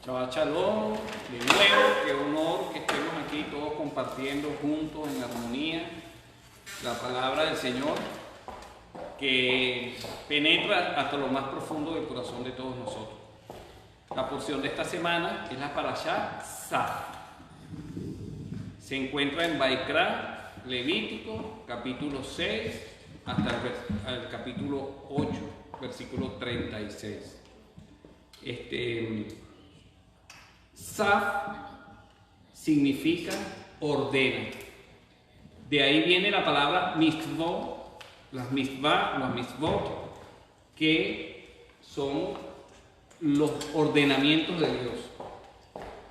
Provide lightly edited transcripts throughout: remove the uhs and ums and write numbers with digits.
Shabbat Shalom, de nuevo, qué honor que estemos aquí todos compartiendo juntos en armonía la palabra del Señor que penetra hasta lo más profundo del corazón de todos nosotros. La porción de esta semana es la Parashá Saf. Se encuentra en Vaikra, Levítico, capítulo 6, hasta el capítulo 8, versículo 36. Saf significa ordena. De ahí viene la palabra mitzvot, las mitzvot, que son los ordenamientos de Dios.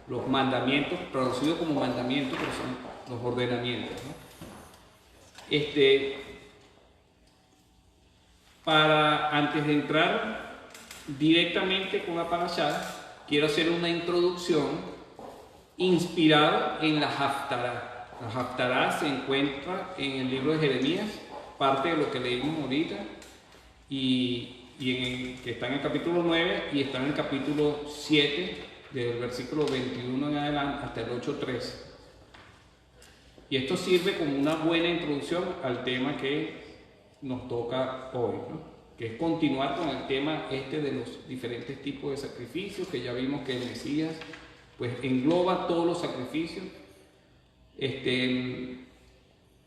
Los mandamientos, traducidos como mandamientos, pero son los ordenamientos, ¿no? Antes de entrar directamente con la parashá, quiero hacer una introducción inspirada en la Haftará. La Haftará se encuentra en el libro de Jeremías, parte de lo que leímos ahorita, que está en el capítulo 9 y está en el capítulo 7, del versículo 21 en adelante hasta el 8:13. Y esto sirve como una buena introducción al tema que nos toca hoy, ¿no? Que es continuar con el tema de los diferentes tipos de sacrificios, que ya vimos que el Mesías pues engloba todos los sacrificios.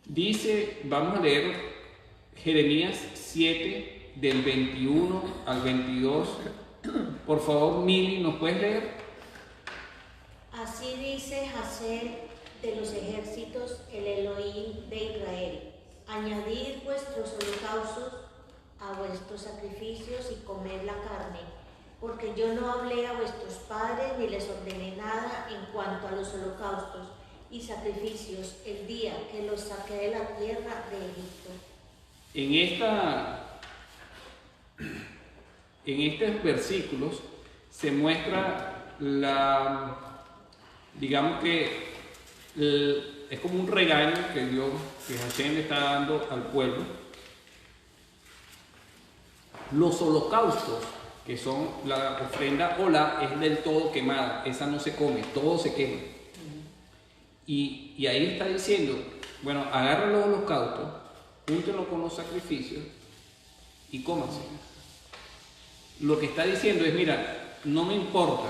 Dice, vamos a leer Jeremías 7 del 21 al 22. Por favor, Mili, ¿nos puedes leer? Así dice Hazel de los ejércitos, el Elohim de Israel: añadid vuestros holocaustos a vuestros sacrificios y comed la carne, porque yo no hablé a vuestros padres ni les ordené nada en cuanto a los holocaustos y sacrificios el día que los saqué de la tierra de Egipto. En estos versículos se muestra digamos que es como un regaño que Hashem le está dando al pueblo. Los holocaustos, que son la ofrenda hola, es del todo quemada, esa no se come, todo se quema. Y ahí está diciendo, bueno, agarra los holocaustos, júntenlo con los sacrificios y cómanse. Lo que está diciendo es, mira, no me importa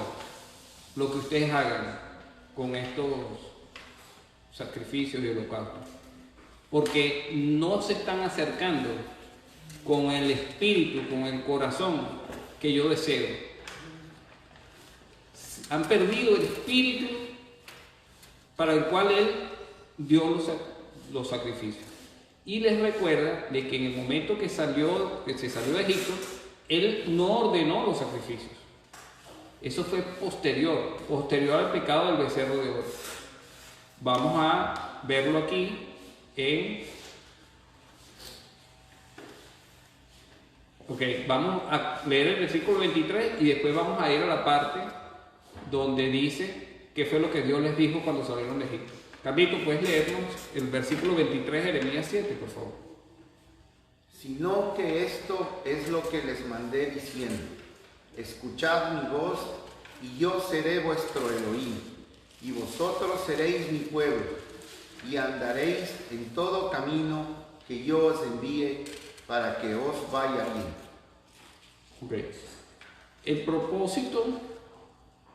lo que ustedes hagan con estos sacrificios y holocaustos, porque no se están acercando con el espíritu, con el corazón que yo deseo. Han perdido el espíritu para el cual Él dio los sacrificios. Y les recuerda de que en el momento que se salió de Egipto, Él no ordenó los sacrificios. Eso fue posterior al pecado del becerro de oro. Vamos a verlo aquí vamos a leer el versículo 23 y después vamos a ir a la parte donde dice qué fue lo que Dios les dijo cuando salieron de Egipto. Carlito, ¿puedes leernos el versículo 23 de Jeremías 7, por favor? Sino que esto es lo que les mandé diciendo: escuchad mi voz, y yo seré vuestro Elohim, y vosotros seréis mi pueblo, y andaréis en todo camino que yo os envíe, para que os vaya bien. El propósito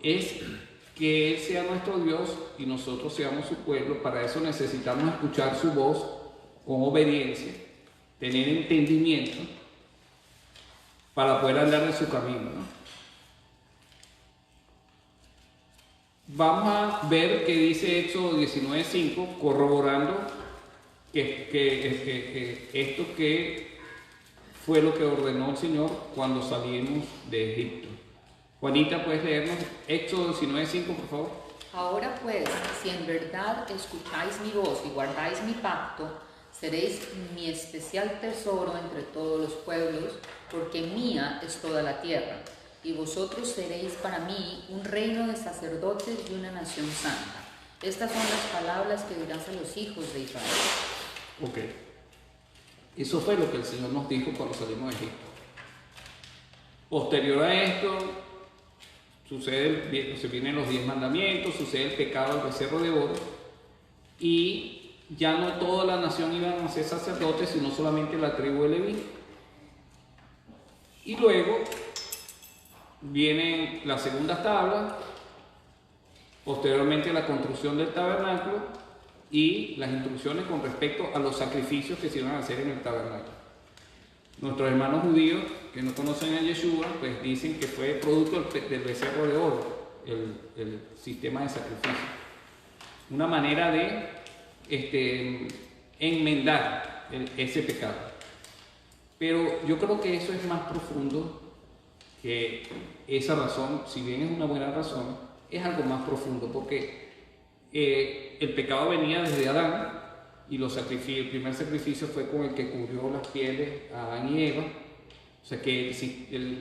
es que Él sea nuestro Dios y nosotros seamos su pueblo. Para eso necesitamos escuchar su voz con obediencia, tener entendimiento, para poder andar en su camino, ¿no? Vamos a ver qué dice Éxodo 19:5, corroborando que esto que fue lo que ordenó el Señor cuando salimos de Egipto. Juanita, ¿puedes leernos Éxodo 19:5, por favor? Ahora pues, si en verdad escucháis mi voz y guardáis mi pacto, seréis mi especial tesoro entre todos los pueblos, porque mía es toda la tierra, y vosotros seréis para mí un reino de sacerdotes y una nación santa. Estas son las palabras que dirás a los hijos de Israel. Eso fue lo que el Señor nos dijo cuando salimos de Egipto. Posterior a esto, se vienen los 10 mandamientos, sucede el pecado del becerro de oro, y ya no toda la nación iban a ser sacerdotes, sino solamente la tribu de Leví. Y luego viene la segunda tabla, posteriormente la construcción del tabernáculo y las instrucciones con respecto a los sacrificios que se iban a hacer en el tabernáculo. Nuestros hermanos judíos que no conocen a Yeshua, pues dicen que fue producto del becerro de oro, el sistema de sacrificio. Una manera de enmendar ese pecado. Pero yo creo que eso es más profundo que esa razón, si bien es una buena razón, es algo más profundo, porque el pecado venía desde Adán, y el primer sacrificio fue con el que cubrió las pieles a Adán y Eva. O sea que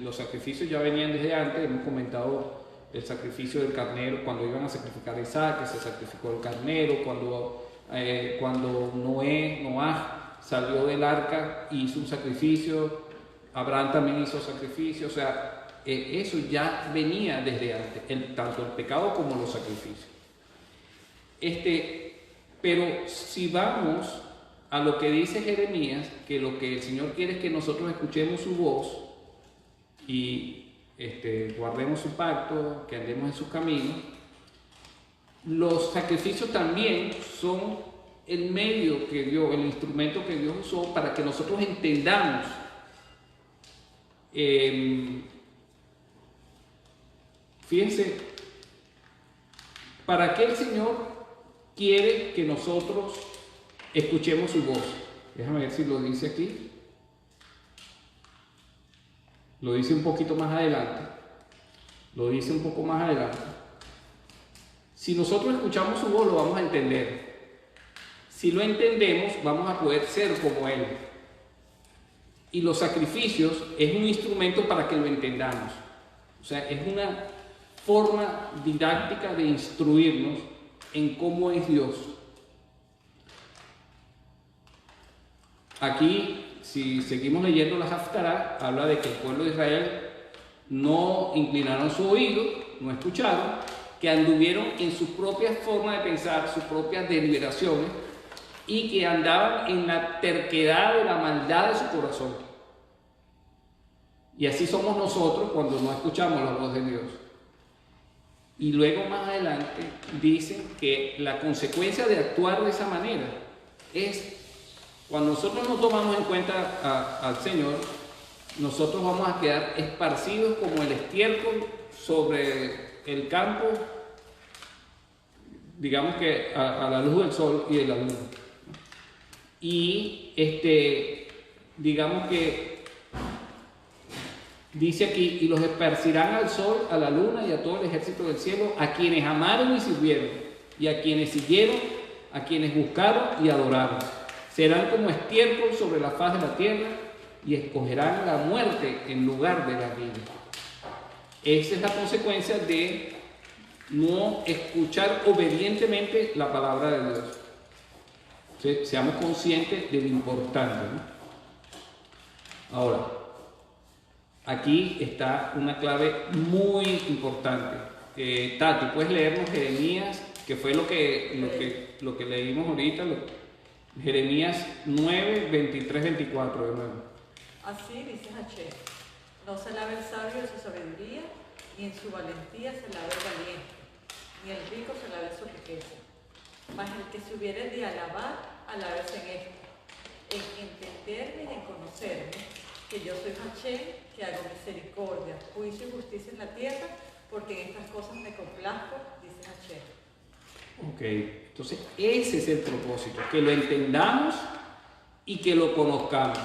los sacrificios ya venían desde antes. Hemos comentado el sacrificio del carnero, cuando iban a sacrificar a Isaac, que se sacrificó el carnero, cuando Noah salió del arca y hizo un sacrificio, Abraham también hizo sacrificio. O sea, eso ya venía desde antes, tanto el pecado como los sacrificios. Pero si vamos a lo que dice Jeremías, que lo que el Señor quiere es que nosotros escuchemos su voz y guardemos su pacto, que andemos en sus caminos, los sacrificios también son el medio que Dios, el instrumento que Dios usó para que nosotros entendamos fíjense, ¿para qué el Señor quiere que nosotros escuchemos su voz? Déjame ver si lo dice aquí. Lo dice un poquito más adelante. Lo dice un poco más adelante. Si nosotros escuchamos su voz, lo vamos a entender. Si lo entendemos, vamos a poder ser como Él. Y los sacrificios es un instrumento para que lo entendamos. O sea, es una forma didáctica de instruirnos en cómo es Dios. Aquí, si seguimos leyendo la Haftará, habla de que el pueblo de Israel no inclinaron su oído, no escucharon, que anduvieron en su propia forma de pensar, sus propias deliberaciones, y que andaban en la terquedad de la maldad de su corazón. Y así somos nosotros cuando no escuchamos la voz de Dios. Y luego más adelante dicen que la consecuencia de actuar de esa manera es, cuando nosotros no tomamos en cuenta al Señor, nosotros vamos a quedar esparcidos como el estiércol sobre el campo, digamos que a la luz del sol y de la luna. Y digamos que dice aquí, y los esparcirán al sol, a la luna y a todo el ejército del cielo, a quienes amaron y sirvieron, y a quienes siguieron, a quienes buscaron y adoraron. Serán como estiércol sobre la faz de la tierra, y escogerán la muerte en lugar de la vida. Esa es la consecuencia de no escuchar obedientemente la palabra de Dios. Seamos conscientes de lo importante, ¿no? Ahora, aquí está una clave muy importante. Tati, ¿puedes leernos Jeremías? Que fue lo que leímos ahorita, Jeremías 9, 23, 24 de nuevo. Así dice Hachel: no se alabe el sabio de su sabiduría, ni en su valentía se alabe el valiente, ni el rico se alabe su riqueza. Mas el que se hubiere de alabar, alábese en esto, en entenderme y en conocerme, que yo soy Hachel, que hago misericordia, juicio y justicia en la tierra, porque en estas cosas me complazco, dice Hachel. Ok, entonces ese es el propósito, que lo entendamos y que lo conozcamos.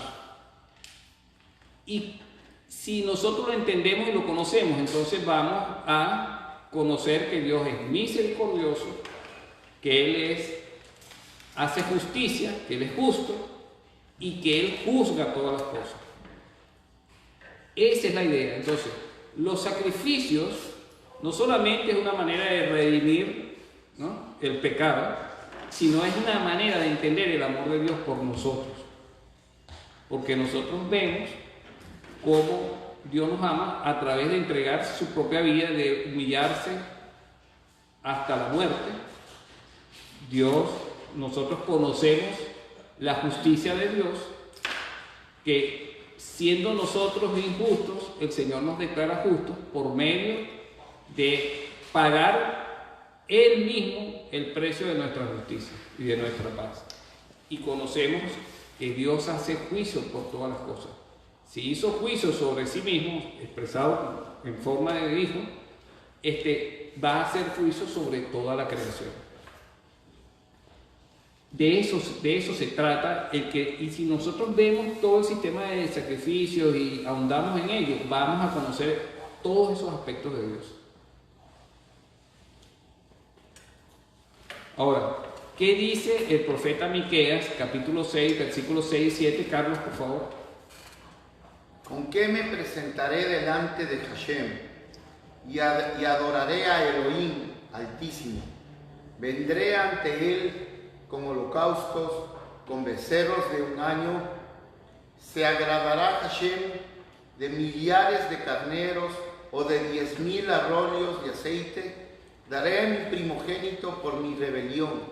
Y si nosotros lo entendemos y lo conocemos, entonces vamos a conocer que Dios es misericordioso, que Él hace justicia, que Él es justo y que Él juzga todas las cosas. Esa es la idea. Entonces, los sacrificios no solamente es una manera de redimir, ¿no?, el pecado, sino es una manera de entender el amor de Dios por nosotros. Porque nosotros vemos cómo Dios nos ama a través de entregar su propia vida, de humillarse hasta la muerte. Nosotros conocemos la justicia de Dios, que siendo nosotros injustos, el Señor nos declara justos por medio de pagar Él mismo el precio de nuestra justicia y de nuestra paz. Y conocemos que Dios hace juicio por todas las cosas. Si hizo juicio sobre sí mismo, expresado en forma de hijo, va a hacer juicio sobre toda la creación. De eso se trata, y si nosotros vemos todo el sistema de sacrificios y ahondamos en ello, vamos a conocer todos esos aspectos de Dios. Ahora, ¿qué dice el profeta Miqueas, capítulo 6, versículos 6 y 7? Carlos, por favor. ¿Con qué me presentaré delante de Hashem y adoraré a Elohim Altísimo? Vendré ante él con holocaustos, con becerros de un año. ¿Se agradará Hashem de millares de carneros o de 10,000 arroyos de aceite? Daré a mi primogénito por mi rebelión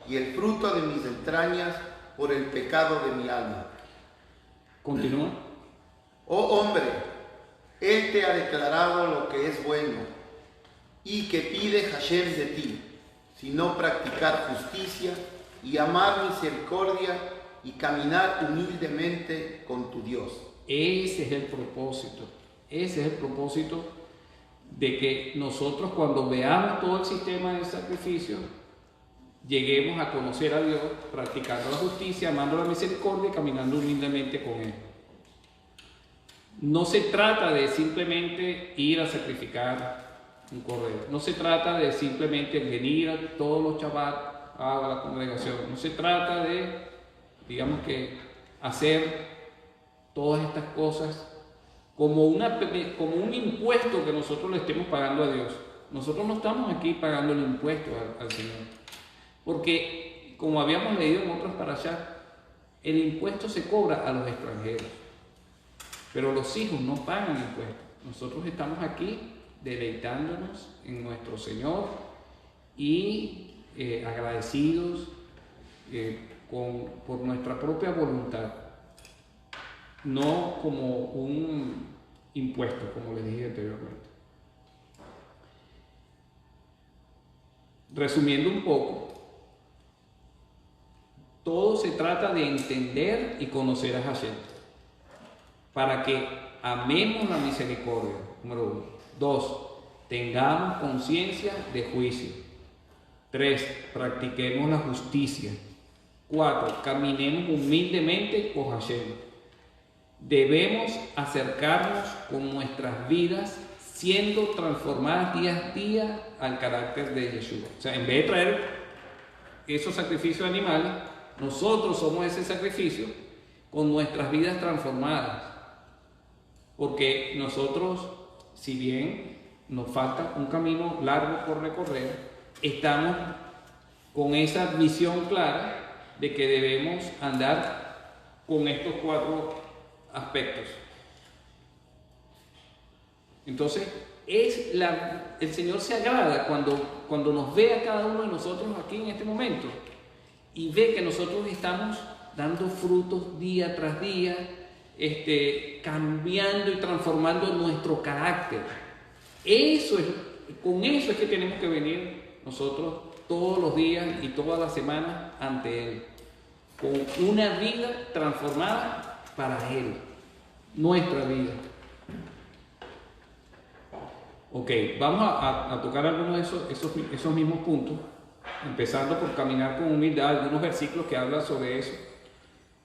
y el fruto de mis entrañas por el pecado de mi alma. Continúa. Oh hombre, él te ha declarado lo que es bueno y que pide Hashem de ti, sino practicar justicia y amar misericordia y caminar humildemente con tu Dios. Ese es el propósito. Ese es el propósito de que nosotros, cuando veamos todo el sistema de sacrificio, lleguemos a conocer a Dios, practicando la justicia, amando la misericordia y caminando humildemente con Él. No se trata de simplemente ir a sacrificar un cordero. No se trata de simplemente venir a todos los Shabbat a la congregación. No se trata de, digamos que, hacer todas estas cosas como un impuesto que nosotros le estemos pagando a Dios. Nosotros no estamos aquí pagando el impuesto al Señor. Porque, como habíamos leído en otros parashas, el impuesto se cobra a los extranjeros. Pero los hijos no pagan impuestos. Nosotros estamos aquí deleitándonos en nuestro Señor y agradecidos por nuestra propia voluntad, no como un impuesto, como les dije anteriormente. Resumiendo un poco, todo se trata de entender y conocer a Hashem, para que amemos la misericordia, número 1. 2, tengamos conciencia de juicio. 3, practiquemos la justicia. 4, caminemos humildemente con Hashem. Debemos acercarnos con nuestras vidas siendo transformadas día a día al carácter de Yeshua. O sea, en vez de traer esos sacrificios animales, nosotros somos ese sacrificio con nuestras vidas transformadas. Porque nosotros, si bien nos falta un camino largo por recorrer, estamos con esa visión clara de que debemos andar con estos 4 aspectos. Entonces, el Señor se agrada cuando nos ve a cada uno de nosotros aquí en este momento y ve que nosotros estamos dando frutos día tras día, cambiando y transformando nuestro carácter. Con eso es que tenemos que venir nosotros todos los días y todas las semanas ante Él, con una vida transformada para Él, nuestra vida. Ok, vamos a tocar algunos de esos mismos puntos, empezando por caminar con humildad, algunos versículos que hablan sobre eso.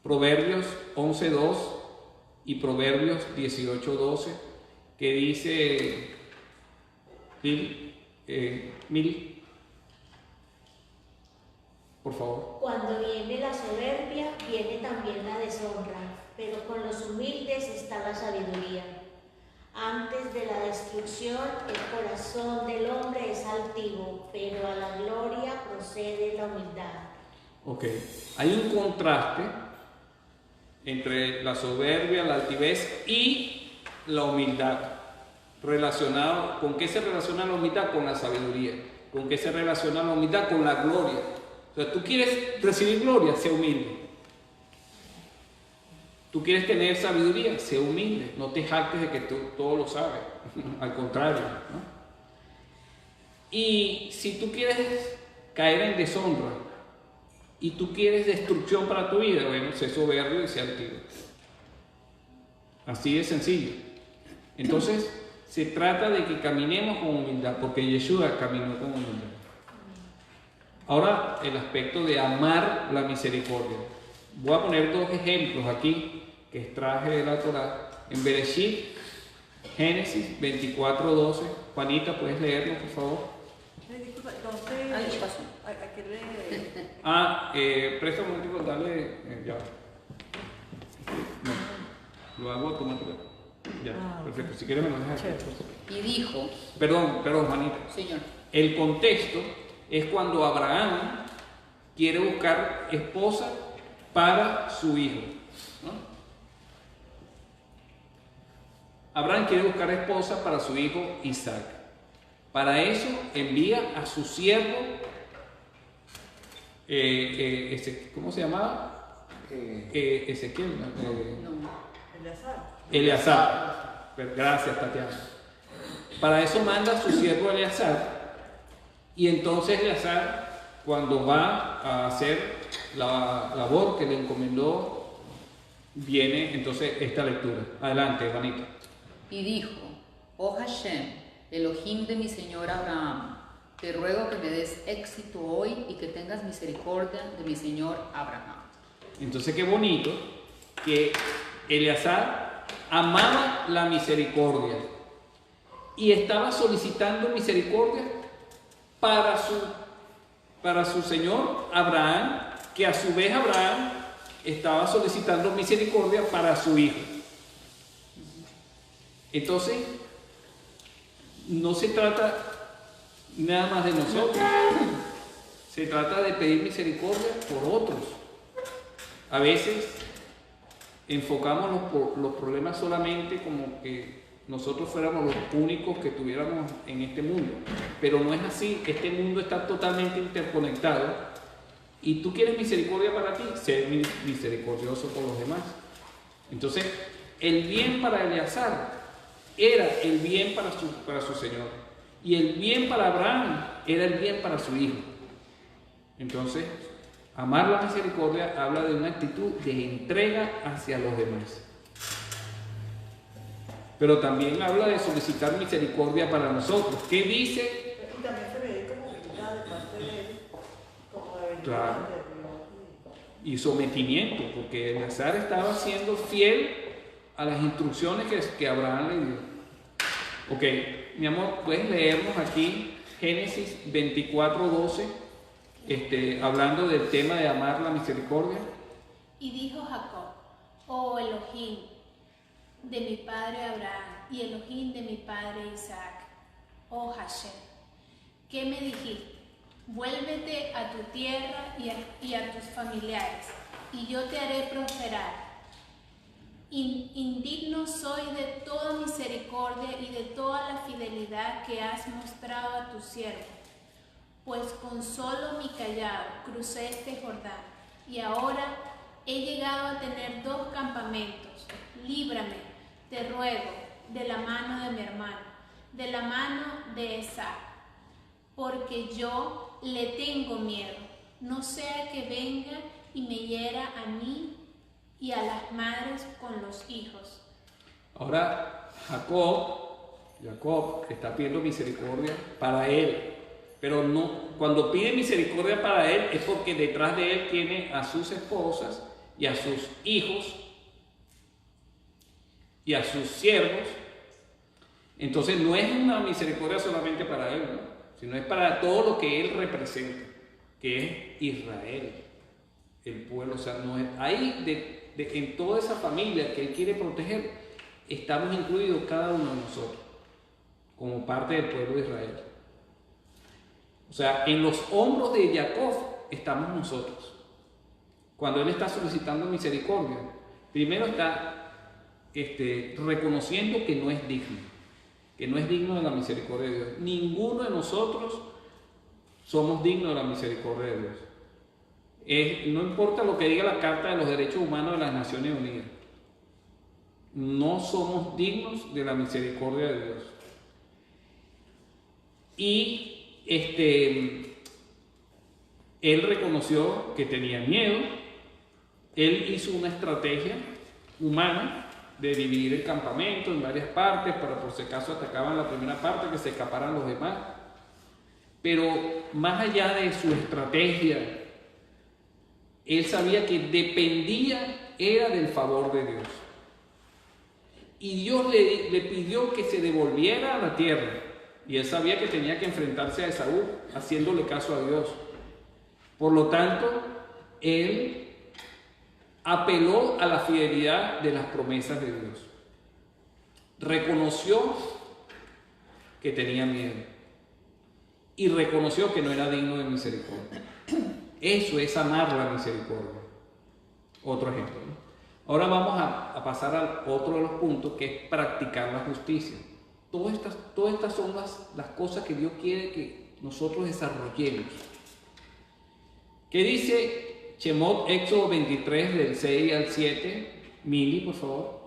Proverbios 11:2 y Proverbios 18:12, que dice, Mil, por favor. Cuando viene la soberbia, viene también la deshonra, pero con los humildes está la sabiduría. Antes de la destrucción, el corazón del hombre es altivo, pero a la gloria procede la humildad. Ok, hay un contraste entre la soberbia, la altivez y la humildad. Relacionado, ¿con qué se relaciona la humildad? Con la sabiduría. ¿Con qué se relaciona la humildad? Con la gloria. O sea, tú quieres recibir gloria, sé humilde. Tú quieres tener sabiduría, sé humilde. No te jactes de que tú todo lo sabes. Al contrario, ¿no? Y si tú quieres caer en deshonra y tú quieres destrucción para tu vida, bueno, sé soberbio y sé altivo. Así de sencillo. Entonces, se trata de que caminemos con humildad, porque Yeshua caminó con humildad. Ahora, el aspecto de amar la misericordia. Voy a poner dos ejemplos aquí que extraje de la Torá. En Bereshit, Génesis 24:12. Juanita, ¿puedes leerlo, por favor? Disculpa, entonces, ¿qué pasó? ¿a qué le...? Presta un momento, dale, ya. No, lo hago automático. Ya, perfecto. Si quieres me lo dejas. Y dijo, Perdón, Juanita. Señor, El contexto es cuando Abraham quiere buscar esposa para su hijo, ¿no? Abraham quiere buscar esposa para su hijo Isaac. Para eso envía a su siervo, ¿cómo se llamaba? Ezequiel. Eleazar. Gracias, Tatiana. Para eso manda a su siervo Eleazar. Y entonces Eleazar, cuando va a hacer la labor que le encomendó, viene entonces esta lectura. Adelante, Juanita. y dijo, oh Hashem, Elohim de mi señor Abraham, te ruego que me des éxito hoy y que tengas misericordia de mi señor Abraham. Entonces qué bonito que Eleazar amaba la misericordia y estaba solicitando misericordia para su señor Abraham, que a su vez Abraham estaba solicitando misericordia para su hijo. Entonces, no se trata nada más de nosotros, se trata de pedir misericordia por otros. A veces enfocamos los problemas solamente como que nosotros fuéramos los únicos que tuviéramos en este mundo, pero no es así. Este mundo está totalmente interconectado y tú quieres misericordia para ti, sé misericordioso por los demás. Entonces, el bien para Eleazar era el bien para su señor, y el bien para Abraham era el bien para su hijo. Entonces, amar la misericordia habla de una actitud de entrega hacia los demás. Pero también habla de solicitar misericordia para nosotros. ¿Qué dice? Y también se ve como humildad de parte de él, como de bendición Claro. de Dios. Y sometimiento, porque Eleazar estaba siendo fiel a las instrucciones que Abraham le dio. Ok, mi amor, puedes leernos aquí Génesis 24:12, hablando del tema de amar la misericordia. Y dijo Jacob, oh Elohim de mi padre Abraham y Elohim de mi padre Isaac, oh Hashem, ¿qué me dijiste? Vuélvete a tu tierra y a tus familiares, y yo te haré prosperar. Indigno soy de toda misericordia y de toda la fidelidad que has mostrado a tu siervo, pues con solo mi cayado crucé este Jordán, y ahora he llegado a tener 2 campamentos. Líbrame, te ruego, de la mano de mi hermano, de la mano de Esaú, porque yo le tengo miedo, no sea que venga y me hiera a mí y a las madres con los hijos. Ahora, Jacob está pidiendo misericordia para él, pero no, cuando pide misericordia para él es porque detrás de él tiene a sus esposas y a sus hijos y a sus siervos. Entonces no es una misericordia solamente para él, ¿no? Sino es para todo lo que él representa, que es Israel, el pueblo. O sea, no es, ahí en toda esa familia que él quiere proteger, estamos incluidos cada uno de nosotros, como parte del pueblo de Israel. O sea, en los hombros de Jacob estamos nosotros. Cuando él está solicitando misericordia, primero está reconociendo que no es digno de la misericordia de Dios. Ninguno de nosotros somos dignos de la misericordia de Dios. No importa lo que diga la Carta de los Derechos Humanos de las Naciones Unidas, no somos dignos de la misericordia de Dios. Y él reconoció que tenía miedo. Él hizo una estrategia humana de dividir el campamento en varias partes para, por si acaso atacaban la primera parte, que se escaparan los demás. Pero más allá de su estrategia, él sabía que dependía era del favor de Dios. Y Dios le pidió que se devolviera a la tierra. Y él sabía que tenía que enfrentarse a Esaú, haciéndole caso a Dios. Por lo tanto, él apeló a la fidelidad de las promesas de Dios. Reconoció que tenía miedo. Y reconoció que no era digno de misericordia. Eso es amar la misericordia. Otro ejemplo, ¿no? Ahora vamos a pasar al otro de los puntos, que es practicar la justicia. Todas estas son las cosas que Dios quiere que nosotros desarrollemos. ¿Qué dice Shemot, Éxodo 23, del 6 al 7? Mili, por favor.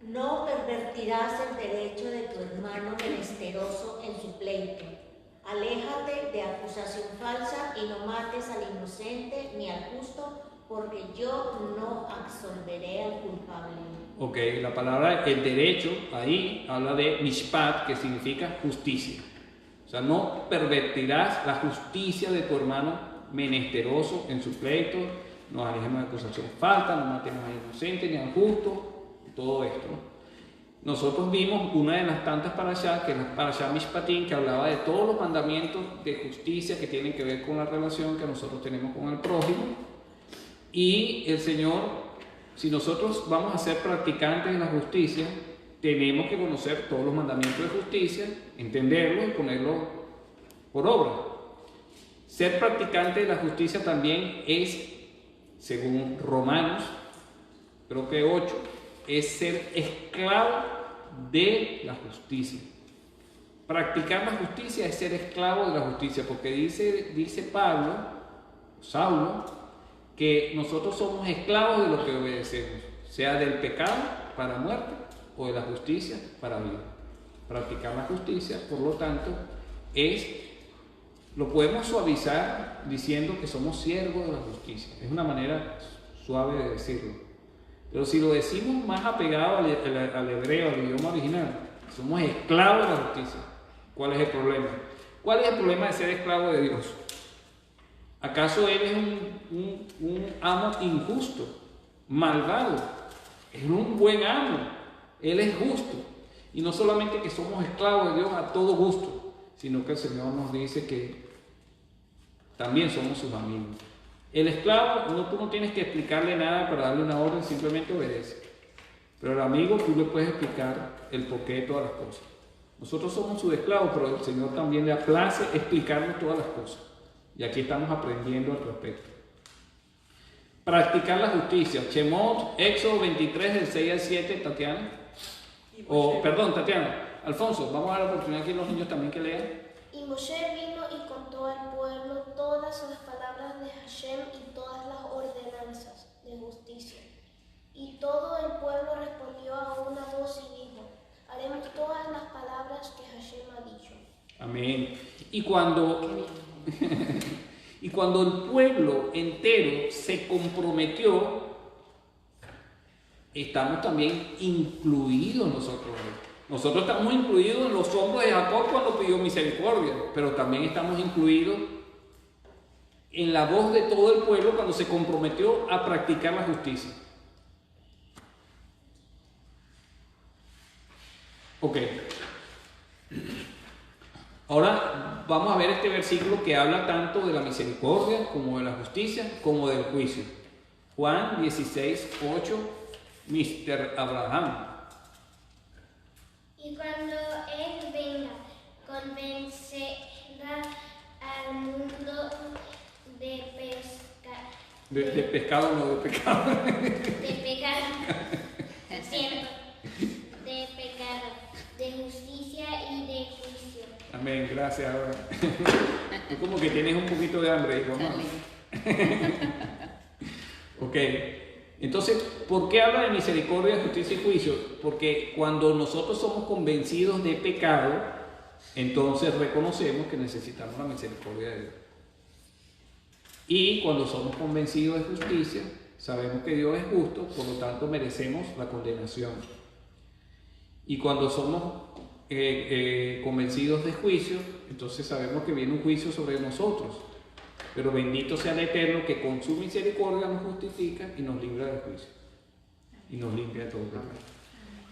No pervertirás el derecho de tu hermano menesteroso en su pleito. Aléjate de acusación falsa y no mates al inocente ni al justo, porque yo no absolveré al culpable. Ok, la palabra el derecho ahí habla de mishpat, que significa justicia. O sea, no pervertirás la justicia de tu hermano menesteroso en su pleito, no alejemos de acusación falsa, no matemos al inocente ni al justo, todo esto, ¿no? Nosotros vimos una de las tantas parashá, que es la parashá Mishpatim, que hablaba de todos los mandamientos de justicia que tienen que ver con la relación que nosotros tenemos con el prójimo. Y el Señor, si nosotros vamos a ser practicantes de la justicia, tenemos que conocer todos los mandamientos de justicia, entenderlos y ponerlos por obra. Ser practicante de la justicia también es, según Romanos, creo que 8, es ser esclavo de la justicia. Practicar la justicia es ser esclavo de la justicia, porque dice Saulo, que nosotros somos esclavos de lo que obedecemos, sea del pecado para muerte o de la justicia para vida. Practicar la justicia, por lo tanto, lo podemos suavizar diciendo que somos siervos de la justicia. Es una manera suave de decirlo. Pero si lo decimos más apegado al hebreo, al idioma original, somos esclavos de la justicia. ¿Cuál es el problema? ¿Cuál es el problema de ser esclavo de Dios? ¿Acaso Él es un amo injusto, malvado? Es un buen amo. Él es justo. Y no solamente que somos esclavos de Dios a todo gusto, sino que el Señor nos dice que también somos sus amigos. El esclavo, tú no tienes que explicarle nada para darle una orden, simplemente obedece. Pero el amigo, tú le puedes explicar el porqué de todas las cosas. Nosotros somos sus esclavos, pero el Señor también le place explicarnos todas las cosas. Y aquí estamos aprendiendo al respecto. Practicar la justicia. Shemot, Éxodo 23, del 6 al 7, Tatiana. Perdón, Tatiana. Alfonso, vamos a dar la oportunidad aquí a los niños también que lean. Y Moshe vino y contó al pueblo todas las palabras de Hashem y todas las ordenanzas de justicia. Y todo el pueblo respondió a una voz y dijo: haremos todas las palabras que Hashem ha dicho. Amén. Y cuando el pueblo entero se comprometió, estamos también incluidos nosotros. Nosotros estamos incluidos en los hombros de Jacob cuando pidió misericordia, pero también estamos incluidos en la voz de todo el pueblo cuando se comprometió a practicar la justicia. Ok. Ahora vamos a ver este versículo que habla tanto de la misericordia como de la justicia como del juicio. Juan 16, 8, Mr. Abraham. Y cuando Él venga, convencerá al mundo de pescado, no de pecado. De pecado, Amén, gracias. Tú como que tienes un poquito de hambre, hijo, ¿no? Ok. Entonces, ¿por qué habla de misericordia, justicia y juicio? Porque cuando nosotros somos convencidos de pecado, entonces reconocemos que necesitamos la misericordia de Dios. Y cuando somos convencidos de justicia, sabemos que Dios es justo, por lo tanto merecemos la condenación. Y cuando somos convencidos de juicio, entonces sabemos que viene un juicio sobre nosotros. Pero bendito sea el Eterno, que con su misericordia nos justifica y nos libra del juicio. Y nos limpia de todo pecado.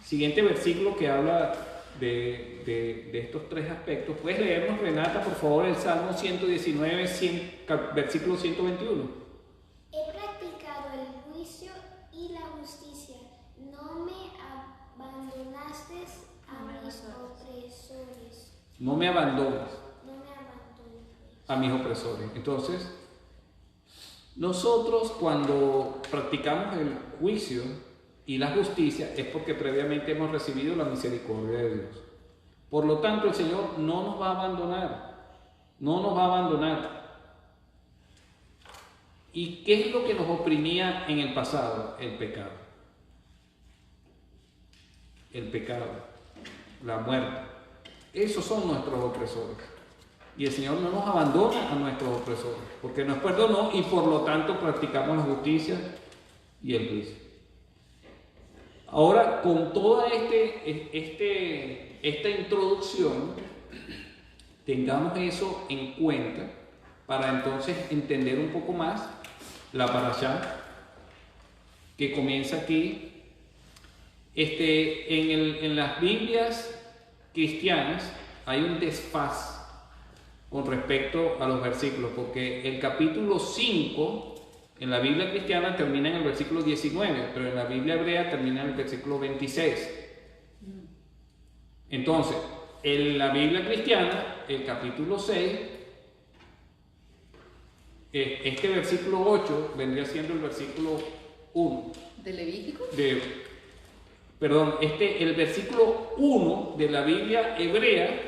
Siguiente versículo que habla de estos tres aspectos. ¿Puedes leernos, Renata, por favor, el Salmo 119, versículo 121? He practicado el juicio y la justicia. No me abandonaste a mis opresores. No me abandonas No me abandones. a mis opresores. Entonces, nosotros cuando practicamos el juicio y la justicia es porque previamente hemos recibido la misericordia de Dios. Por lo tanto, el Señor no nos va a abandonar. No nos va a abandonar. ¿Y qué es lo que nos oprimía en el pasado? El pecado. El pecado. La muerte. Esos son nuestros opresores. Y el Señor no nos abandona a nuestros opresores, porque nos perdonó y por lo tanto practicamos la justicia y el juicio. Ahora, con toda esta introducción, tengamos eso en cuenta para entonces entender un poco más la parashá que comienza aquí. En las Biblias cristianas hay un desfase con respecto a los versículos, porque el capítulo 5 en la Biblia cristiana termina en el versículo 19, pero en la Biblia hebrea termina en el versículo 26. Entonces, en la Biblia cristiana, el capítulo 6, este versículo 8 vendría siendo el versículo 1. ¿De Levítico? El versículo 1 de la Biblia hebrea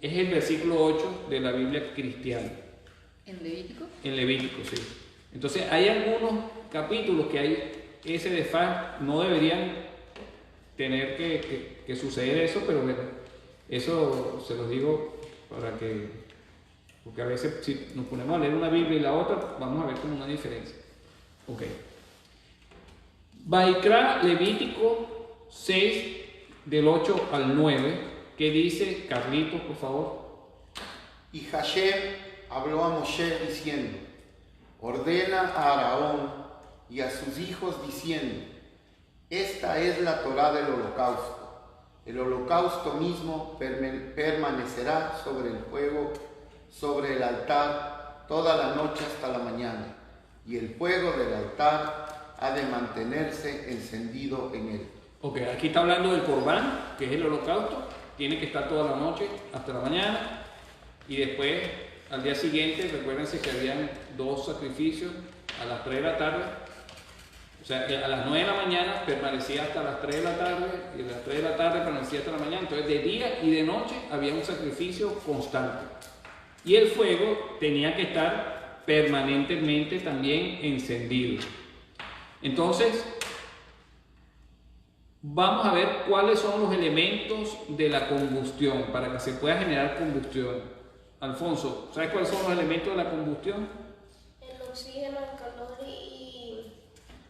es el versículo 8 de la Biblia cristiana. ¿En Levítico? En Levítico, sí. Entonces hay algunos capítulos que hay ese desfase, no deberían tener que suceder eso, pero bueno, eso se los digo porque a veces si nos ponemos a leer una Biblia y la otra, vamos a ver como una diferencia. Ok. Vaikra, Levítico 6, del 8 al 9, ¿qué dice? Carlitos, por favor. Y Hashem habló a Moshe diciendo: ordena a Aarón y a sus hijos diciendo: esta es la Torá del holocausto. El holocausto mismo permanecerá sobre el fuego, sobre el altar, toda la noche hasta la mañana, y el fuego del altar ha de mantenerse encendido en él. Ok, aquí está hablando del Corbán, que es el holocausto. Tiene que estar toda la noche hasta la mañana, y después al día siguiente, recuérdense que habían 2 sacrificios a las 3 de la tarde. O sea, a las 9 de la mañana permanecía hasta las 3 de la tarde, y a las 3 de la tarde permanecía hasta la mañana. Entonces, de día y de noche había un sacrificio constante. Y el fuego tenía que estar permanentemente también encendido. Entonces, vamos a ver cuáles son los elementos de la combustión para que se pueda generar combustión. Alfonso, ¿sabes cuáles son los elementos de la combustión? El oxígeno, el calor y...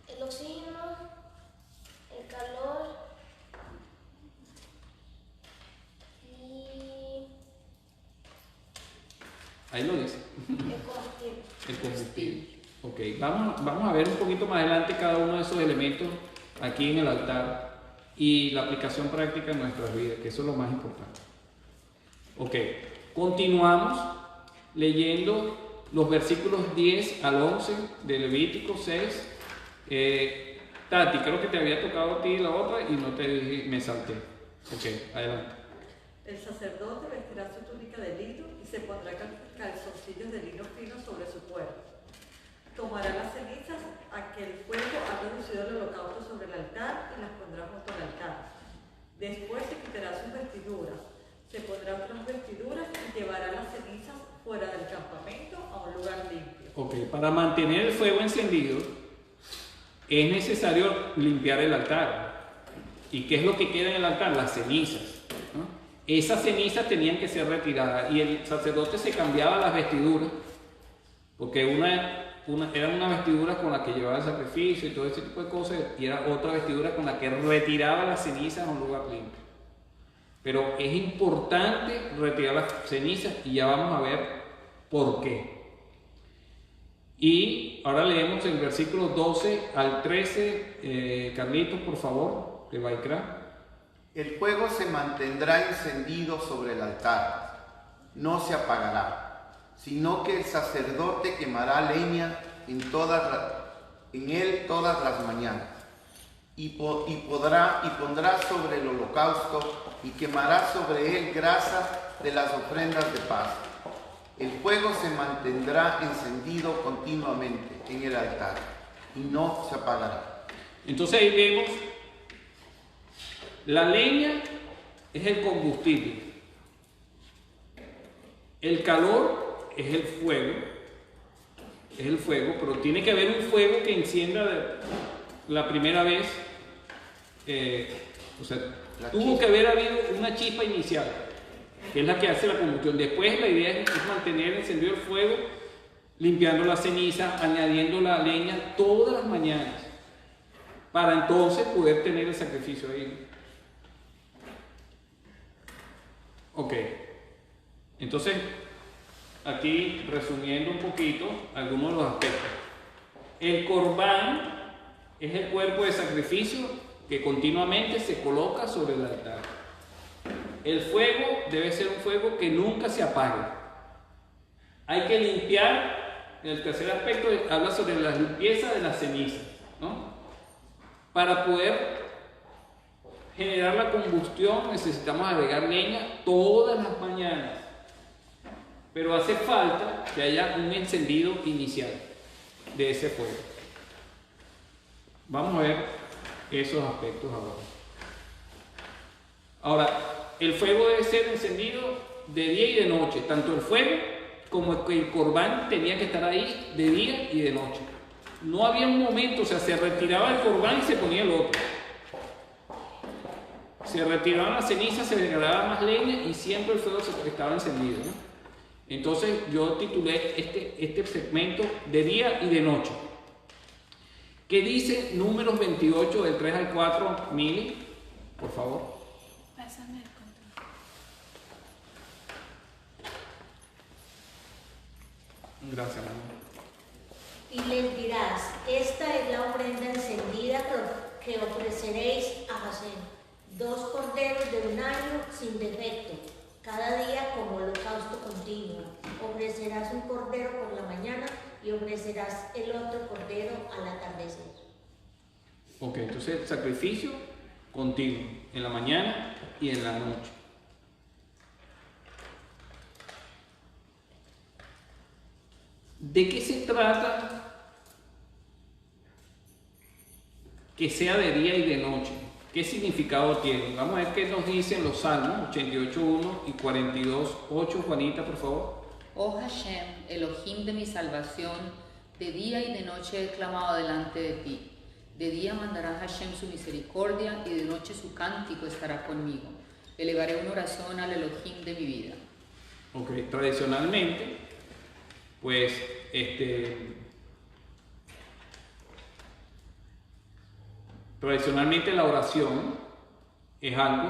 El oxígeno, el calor y... Ahí lo dice. El combustible. El combustible. Ok, vamos a ver un poquito más adelante cada uno de esos elementos aquí en el altar y la aplicación práctica en nuestras vidas, que eso es lo más importante. Ok, continuamos leyendo los versículos 10 al 11 de Levítico 6. Tati, creo que te había tocado a ti la otra y no te dije, me salté. Ok, adelante. El sacerdote vestirá su túnica de lino y se pondrá calzoncillos de lino fino sobre su cuerpo. Tomará las cenizas a que el fuego ha reducido el holocausto sobre el altar y las pondrá junto al altar. Después se quitará sus vestiduras, se pondrá otras vestiduras y Ok, para mantener el fuego encendido es necesario limpiar el altar. ¿Y qué es lo que queda en el altar? Las cenizas, ¿no? Esas cenizas tenían que ser retiradas y el sacerdote se cambiaba las vestiduras, porque era una vestidura con la que llevaba el sacrificio y todo ese tipo de cosas, y era otra vestidura con la que retiraba las cenizas a un lugar limpio. Pero es importante retirar las cenizas y ya vamos a ver por qué. Y ahora leemos el versículo 12 al 13, Carlitos, por favor, de Vaikra. El fuego se mantendrá encendido sobre el altar, no se apagará, sino que el sacerdote quemará leña en él todas las mañanas, y pondrá sobre el holocausto y quemará sobre él grasa de las ofrendas de paz. El fuego se mantendrá encendido continuamente en el altar y no se apagará. Entonces ahí vemos, la leña es el combustible, el calor es el fuego, pero tiene que haber un fuego que encienda la primera vez, tuvo que haber habido una chispa inicial, que es la que hace la combustión. Después la idea es mantener encendido el fuego, limpiando la ceniza, añadiendo la leña todas las mañanas, para entonces poder tener el sacrificio ahí. Ok, entonces aquí resumiendo un poquito algunos de los aspectos. El corbán es el cuerpo de sacrificio que continuamente se coloca sobre el altar. El fuego debe ser un fuego que nunca se apague. Hay que limpiar, el tercer aspecto habla sobre la limpieza de las cenizas, ¿no? Para poder generar la combustión necesitamos agregar leña todas las mañanas, pero hace falta que haya un encendido inicial de ese fuego. Vamos a ver esos aspectos ahora. Ahora, el fuego debe ser encendido de día y de noche, tanto el fuego como el corbán tenía que estar ahí de día y de noche. No había un momento, o sea, se retiraba el corbán y se ponía el otro. Se retiraban las cenizas, se agregaba más leña y siempre el fuego estaba encendido, ¿no? Entonces yo titulé este segmento de día y de noche. ¿Qué dice Números 28 del 3 al 4, Mili? Por favor. Pásame el control. Gracias, mamá. Y les dirás, esta es la ofrenda encendida que ofreceréis a Hashem. 2 corderos de un año sin defecto, cada día como holocausto continuo. Ofrecerás un cordero por la mañana y ofrecerás el otro cordero al atardecer. Ok, entonces el sacrificio continuo, en la mañana y en la noche. ¿De qué se trata que sea de día y de noche? ¿Qué significado tiene? Vamos a ver qué nos dicen los Salmos 88.1 y 42.8. Juanita, por favor. Oh Hashem, Elohim de mi salvación, de día y de noche he clamado delante de ti. De día mandará Hashem su misericordia y de noche su cántico estará conmigo. Elevaré una oración al Elohim de mi vida. Ok, tradicionalmente, pues, tradicionalmente la oración es algo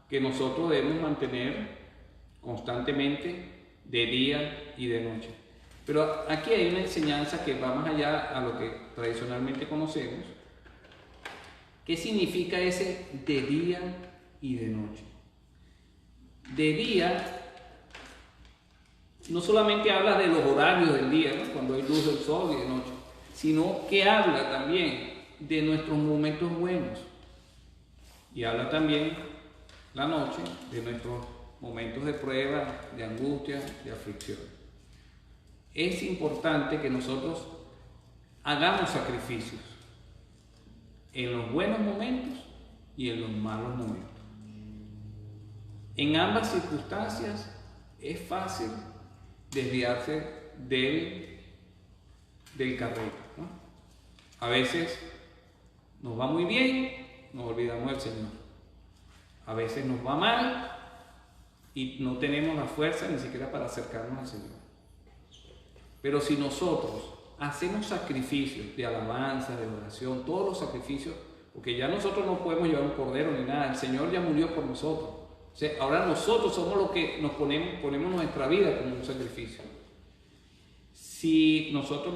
que nosotros debemos mantener constantemente de día y de noche. Pero aquí hay una enseñanza que va más allá a lo que tradicionalmente conocemos. ¿Qué significa ese de día y de noche? De día no solamente habla de los horarios del día, ¿no? Cuando hay luz del sol y de noche, sino que habla también de nuestros momentos buenos y habla también la noche de nuestros momentos de prueba, de angustia, de aflicción. Es importante que nosotros hagamos sacrificios en los buenos momentos y en los malos momentos. En ambas circunstancias es fácil desviarse del del carrito, ¿no? A veces nos va muy bien, nos olvidamos del Señor. A veces nos va mal y no tenemos la fuerza ni siquiera para acercarnos al Señor. Pero si nosotros hacemos sacrificios de alabanza, de oración, todos los sacrificios, porque ya nosotros no podemos llevar un cordero ni nada, el Señor ya murió por nosotros. O sea, ahora nosotros somos los que nos ponemos nuestra vida como un sacrificio. Si nosotros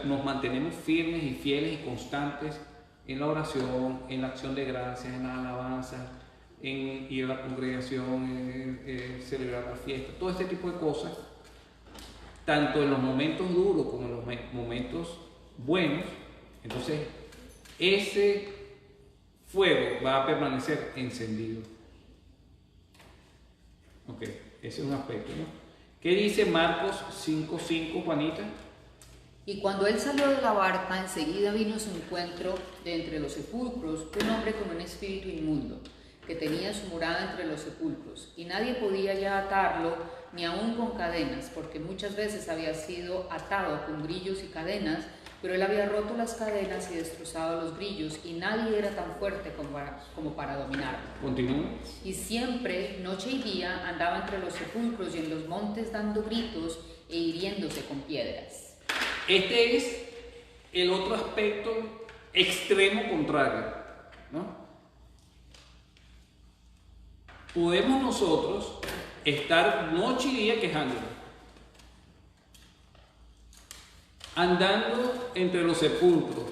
nos mantenemos firmes y fieles y constantes en la oración, en la acción de gracias, en la alabanza, en ir a la congregación, en celebrar la fiesta, todo este tipo de cosas, tanto en los momentos duros como en los momentos buenos, entonces ese fuego va a permanecer encendido. Ok, ese es un aspecto, ¿no? ¿Qué dice Marcos 5:5, Juanita? Y cuando él salió de la barca, enseguida vino a su encuentro de entre los sepulcros un hombre con un espíritu inmundo, que tenía su morada entre los sepulcros, y nadie podía ya atarlo, ni aun con cadenas, porque muchas veces había sido atado con grillos y cadenas, pero él había roto las cadenas y destrozado los grillos, y nadie era tan fuerte como para dominarlo. Continúa. Y siempre, noche y día, andaba entre los sepulcros y en los montes dando gritos e hiriéndose con piedras. Este es el otro aspecto extremo contrario, ¿no? Podemos nosotros estar noche y día quejándonos, andando entre los sepulcros,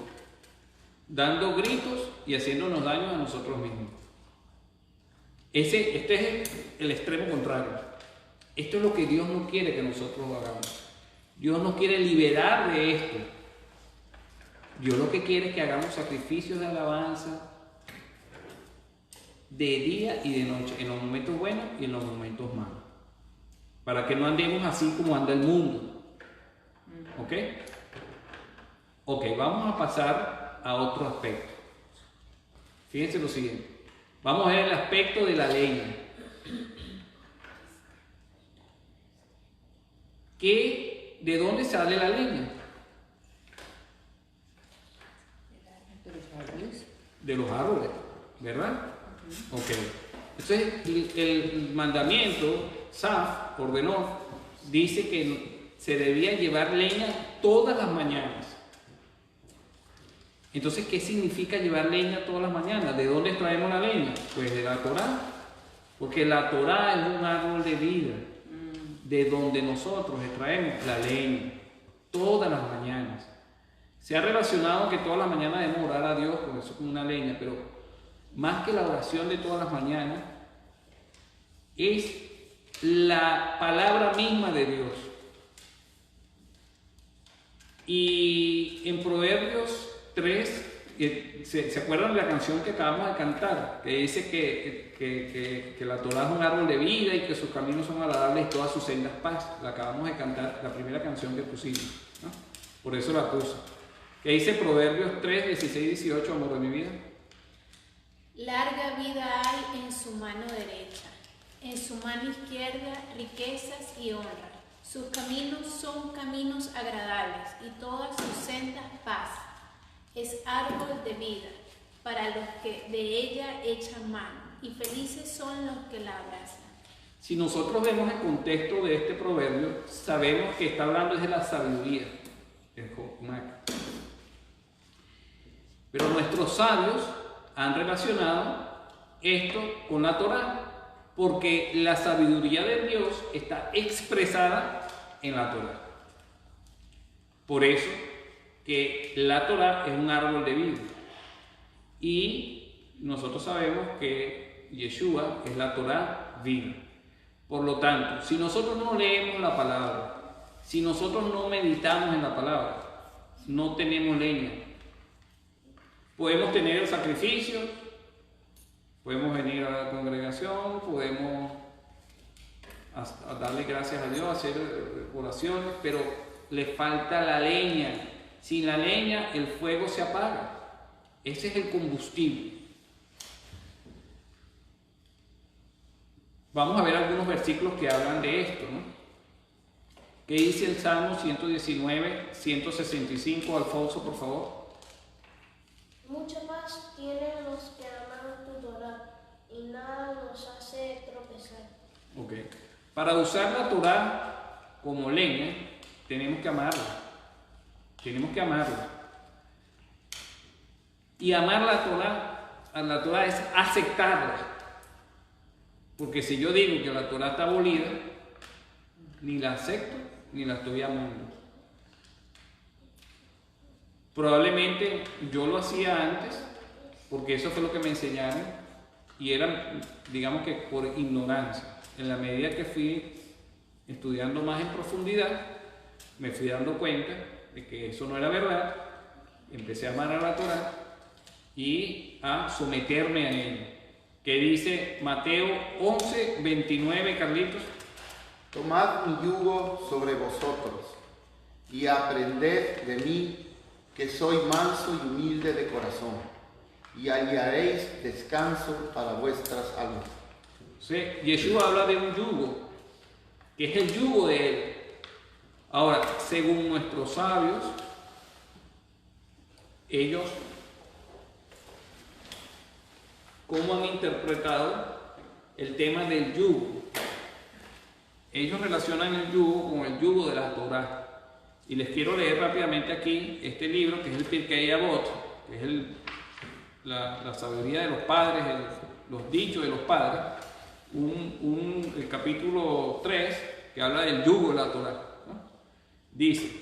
dando gritos y haciéndonos daño a nosotros mismos. Este es el extremo contrario. Esto es lo que Dios no quiere que nosotros hagamos. Dios nos quiere liberar de esto. Dios lo que quiere es que hagamos sacrificios de alabanza de día y de noche, en los momentos buenos y en los momentos malos, para que no andemos así como anda el mundo. ¿Ok? Ok, vamos a pasar a otro aspecto. Fíjense lo siguiente. Vamos a ver el aspecto de la leña. ¿De dónde sale la leña? ¿De los árboles? De los árboles, ¿verdad? Ok. Entonces, el mandamiento, Saf, ordenó, dice que se debía llevar leña todas las mañanas. Entonces, ¿qué significa llevar leña todas las mañanas? ¿De dónde extraemos la leña? Pues de la Torá. Porque la Torá es un árbol de vida, de donde nosotros extraemos la leña todas las mañanas. Se ha relacionado que todas las mañanas debemos orar a Dios, por eso es como una leña, pero más que la oración de todas las mañanas, es la palabra misma de Dios. Y en Proverbios 3, ¿se acuerdan de la canción que acabamos de cantar? Que dice que la Torá es un árbol de vida y que sus caminos son agradables y todas sus sendas paz. La acabamos de cantar, la primera canción que pusimos, ¿no? Por eso la puse. ¿Qué dice Proverbios 3, 16, 18, amor de mi vida? Larga vida hay en su mano derecha, en su mano izquierda riquezas y honra. Sus caminos son caminos agradables y todas sus sendas paz. Es árbol de vida para los que de ella echan mano, y felices son los que la abrazan. Si nosotros vemos el contexto de este proverbio, sabemos que está hablando de la sabiduría. Pero nuestros sabios han relacionado esto con la Torá, porque la sabiduría de Dios está expresada en la Torá. Por eso que la Torá es un árbol de vida. Y nosotros sabemos que Yeshua es la Torá viva. Por lo tanto, si nosotros no leemos la palabra, si nosotros no meditamos en la palabra, no tenemos leña. Podemos tener el sacrificio, podemos venir a la congregación, podemos darle gracias a Dios, hacer oraciones, pero le falta la leña. Sin la leña el fuego se apaga. Ese es el combustible. Vamos a ver algunos versículos que hablan de esto, ¿no? ¿Qué dice el Salmo 119, 165? Alfonso, por favor. Mucha paz tienen los que aman tu Torá, y nada los hace tropezar. Ok. Para usar la Torá como leña, tenemos que amarla. Tenemos que amarla. Y amar a la Torá es aceptarla. Porque si yo digo que la Torá está abolida, ni la acepto, ni la estoy amando. Probablemente yo lo hacía antes, porque eso fue lo que me enseñaron, y era, digamos que por ignorancia. En la medida que fui estudiando más en profundidad, me fui dando cuenta de que eso no era verdad, empecé a amar a la Torá y a someterme a ella. Que dice Mateo 11, 29, Carlitos. Tomad mi yugo sobre vosotros y aprended de mí, que soy manso y humilde de corazón, y hallaréis descanso para vuestras almas. Sí, Yeshua habla de un yugo, que es el yugo de él. Ahora, según nuestros sabios, ellos, ¿cómo han interpretado el tema del yugo? Ellos relacionan el yugo con el yugo de la Torá. Y les quiero leer rápidamente aquí este libro, que es el Pirkei Avot, que es la sabiduría de los padres, los dichos de los padres, el capítulo 3, que habla del yugo de la Torá, ¿no? Dice: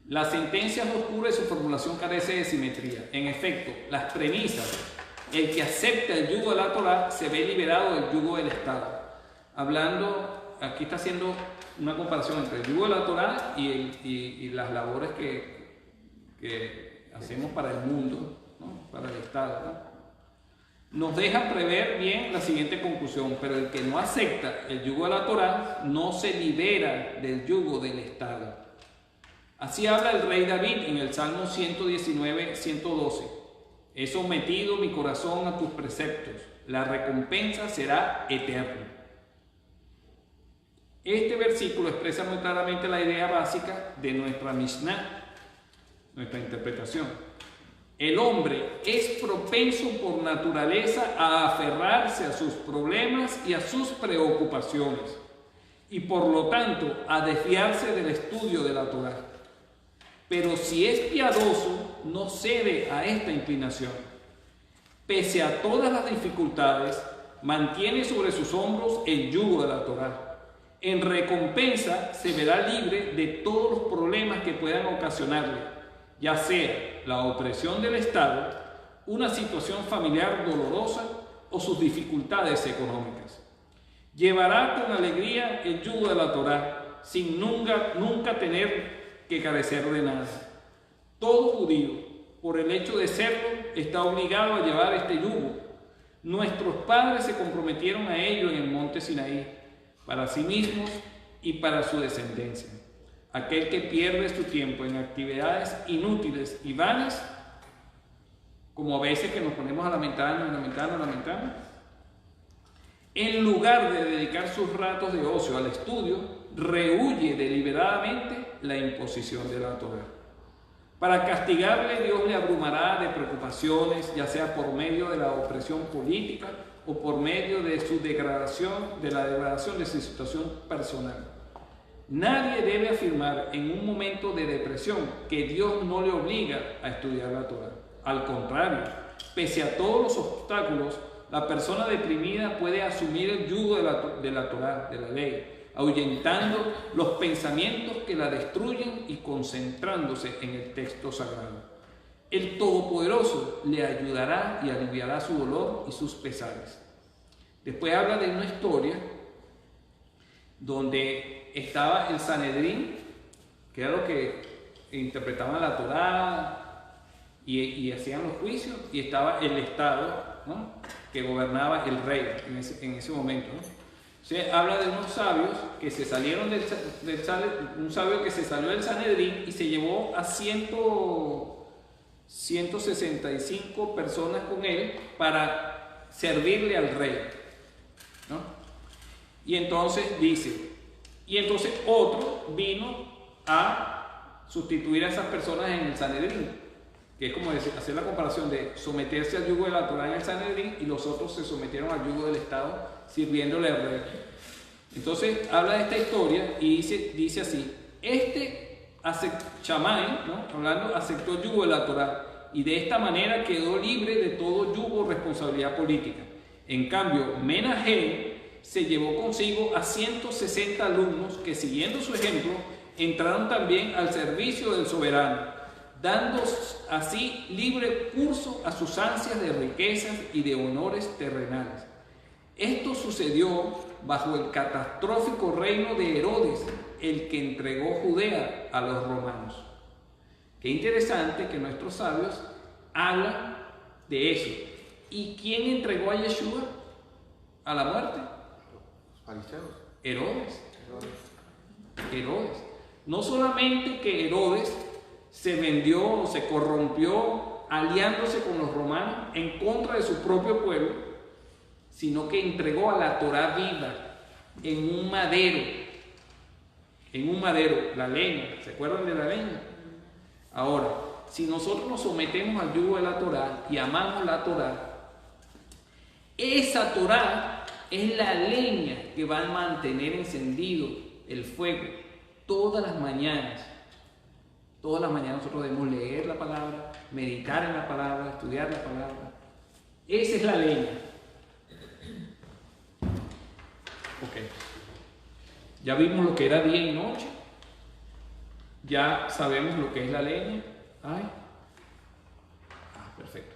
la sentencia es oscura y su formulación carece de simetría. En efecto, las premisas, el que acepta el yugo de la Torá se ve liberado del yugo del Estado. Hablando, aquí está haciendo una comparación entre el yugo de la Torá y las labores que hacemos para el mundo, ¿no? Para el Estado, ¿no? Nos deja prever bien la siguiente conclusión: pero el que no acepta el yugo de la Torá no se libera del yugo del Estado. Así habla el rey David en el Salmo 119, 112. He sometido mi corazón a tus preceptos, la recompensa será eterna. Este versículo expresa muy claramente la idea básica de nuestra Mishnah, nuestra interpretación. El hombre es propenso por naturaleza a aferrarse a sus problemas y a sus preocupaciones, y por lo tanto a desviarse del estudio de la Torá. Pero si es piadoso, no cede a esta inclinación. Pese a todas las dificultades, mantiene sobre sus hombros el yugo de la Torá. En recompensa se verá libre de todos los problemas que puedan ocasionarle, ya sea la opresión del Estado, una situación familiar dolorosa o sus dificultades económicas. Llevará con alegría el yugo de la Torá, sin nunca tener que carecer de nada. Todo judío, por el hecho de serlo, está obligado a llevar este yugo. Nuestros padres se comprometieron a ello en el monte Sinaí, para sí mismos y para su descendencia. Aquel que pierde su tiempo en actividades inútiles y vanas, como a veces que nos ponemos a lamentarnos, en lugar de dedicar sus ratos de ocio al estudio, rehúye deliberadamente la imposición de la Torá. Para castigarle, Dios le abrumará de preocupaciones, ya sea por medio de la opresión política o por medio de su degradación, de la degradación de su situación personal. Nadie debe afirmar en un momento de depresión que Dios no le obliga a estudiar la Torá. Al contrario, pese a todos los obstáculos, la persona deprimida puede asumir el yugo de la Torá, de la ley, ahuyentando los pensamientos que la destruyen y concentrándose en el texto sagrado. El Todopoderoso le ayudará y aliviará su dolor y sus pesares. Después habla de una historia donde estaba el Sanedrín, que era lo que interpretaban la Torá y hacían los juicios, y estaba el Estado, ¿no?, que gobernaba el rey en ese momento, ¿no? Se habla de unos sabios que se salieron un sabio que se salió del Sanedrín y se llevó a 165 personas con él para servirle al rey, ¿no? Y entonces dice: Y entonces otro vino a sustituir a esas personas en el Sanedrín, que es como decir, hacer la comparación de someterse al yugo de la Torá en el Sanedrín y los otros se sometieron al yugo del Estado sirviéndole al rey. Entonces habla de esta historia y dice así: Shammai, ¿no? Hablando, aceptó el yugo de la Torá y de esta manera quedó libre de todo yugo o responsabilidad política. En cambio, Menahem se llevó consigo a 160 alumnos que, siguiendo su ejemplo, entraron también al servicio del soberano, dando así libre curso a sus ansias de riquezas y de honores terrenales. Esto sucedió bajo el catastrófico reino de Herodes, el que entregó Judea a los romanos. Qué interesante que nuestros sabios hablan de eso. ¿Y quién entregó a Yeshua a la muerte? Los fariseos. Herodes. No solamente que Herodes se vendió o se corrompió aliándose con los romanos en contra de su propio pueblo, sino que entregó a la Torá viva en un madero, la leña. ¿Se acuerdan de la leña? Ahora, si nosotros nos sometemos al yugo de la Torá y amamos la Torá, esa Torá es la leña que va a mantener encendido el fuego todas las mañanas. Todas las mañanas nosotros debemos leer la palabra, meditar en la palabra, estudiar la palabra. Esa es la leña. Ok. Ya vimos lo que era día y noche. Ya sabemos lo que es la leña. Perfecto.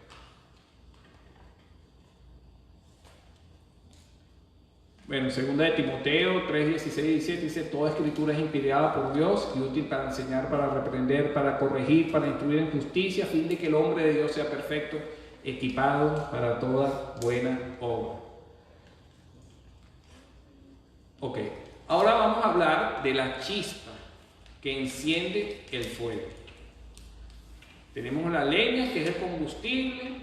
Bueno, segunda de Timoteo 3, 16 y 17 dice: toda escritura es inspirada por Dios y útil para enseñar, para reprender, para corregir, para instruir en justicia, a fin de que el hombre de Dios sea perfecto, equipado para toda buena obra. Ok, ahora vamos a hablar de la chispa que enciende el fuego. Tenemos la leña, que es el combustible,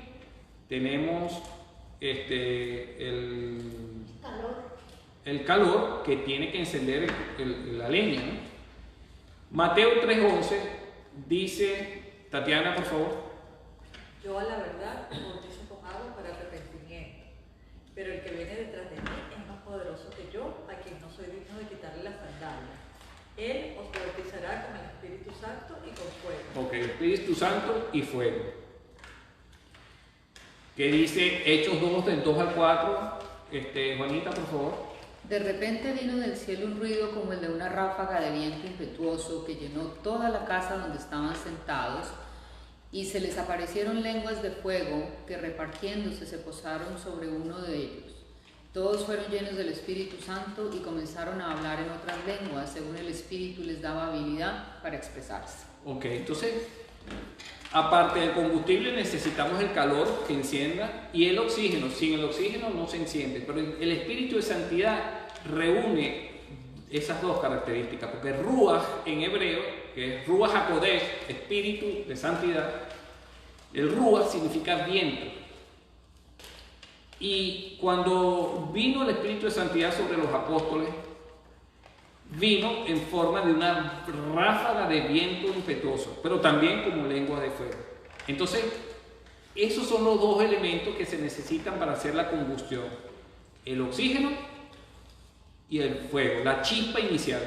tenemos el calor que tiene que encender la leña, ¿no? Mateo 3:11 dice, Tatiana, por favor. Yo a la verdad bautizo con agua para arrepentimiento, pero el que viene detrás de mí es más poderoso que yo, a quien no soy digno de quitarle las sandalias. Él os bautizará con el Espíritu Santo y con fuego. Ok, Espíritu Santo y fuego. ¿Qué dice Hechos 2, del 2 al 4? Juanita, por favor. De repente vino del cielo un ruido como el de una ráfaga de viento impetuoso que llenó toda la casa donde estaban sentados, y se les aparecieron lenguas de fuego que, repartiéndose, se posaron sobre uno de ellos. Todos fueron llenos del Espíritu Santo y comenzaron a hablar en otras lenguas, según el Espíritu les daba habilidad para expresarse. Ok, entonces, aparte del combustible necesitamos el calor que encienda y el oxígeno. Sin el oxígeno no se enciende, pero el Espíritu de Santidad reúne esas dos características, porque Ruach en hebreo, que es Ruach HaKodesh, Espíritu de Santidad, el Ruach significa viento. Y cuando vino el Espíritu de Santidad sobre los apóstoles, vino en forma de una ráfaga de viento impetuoso, pero también como lengua de fuego. Entonces, esos son los dos elementos que se necesitan para hacer la combustión: el oxígeno y el fuego, la chispa inicial.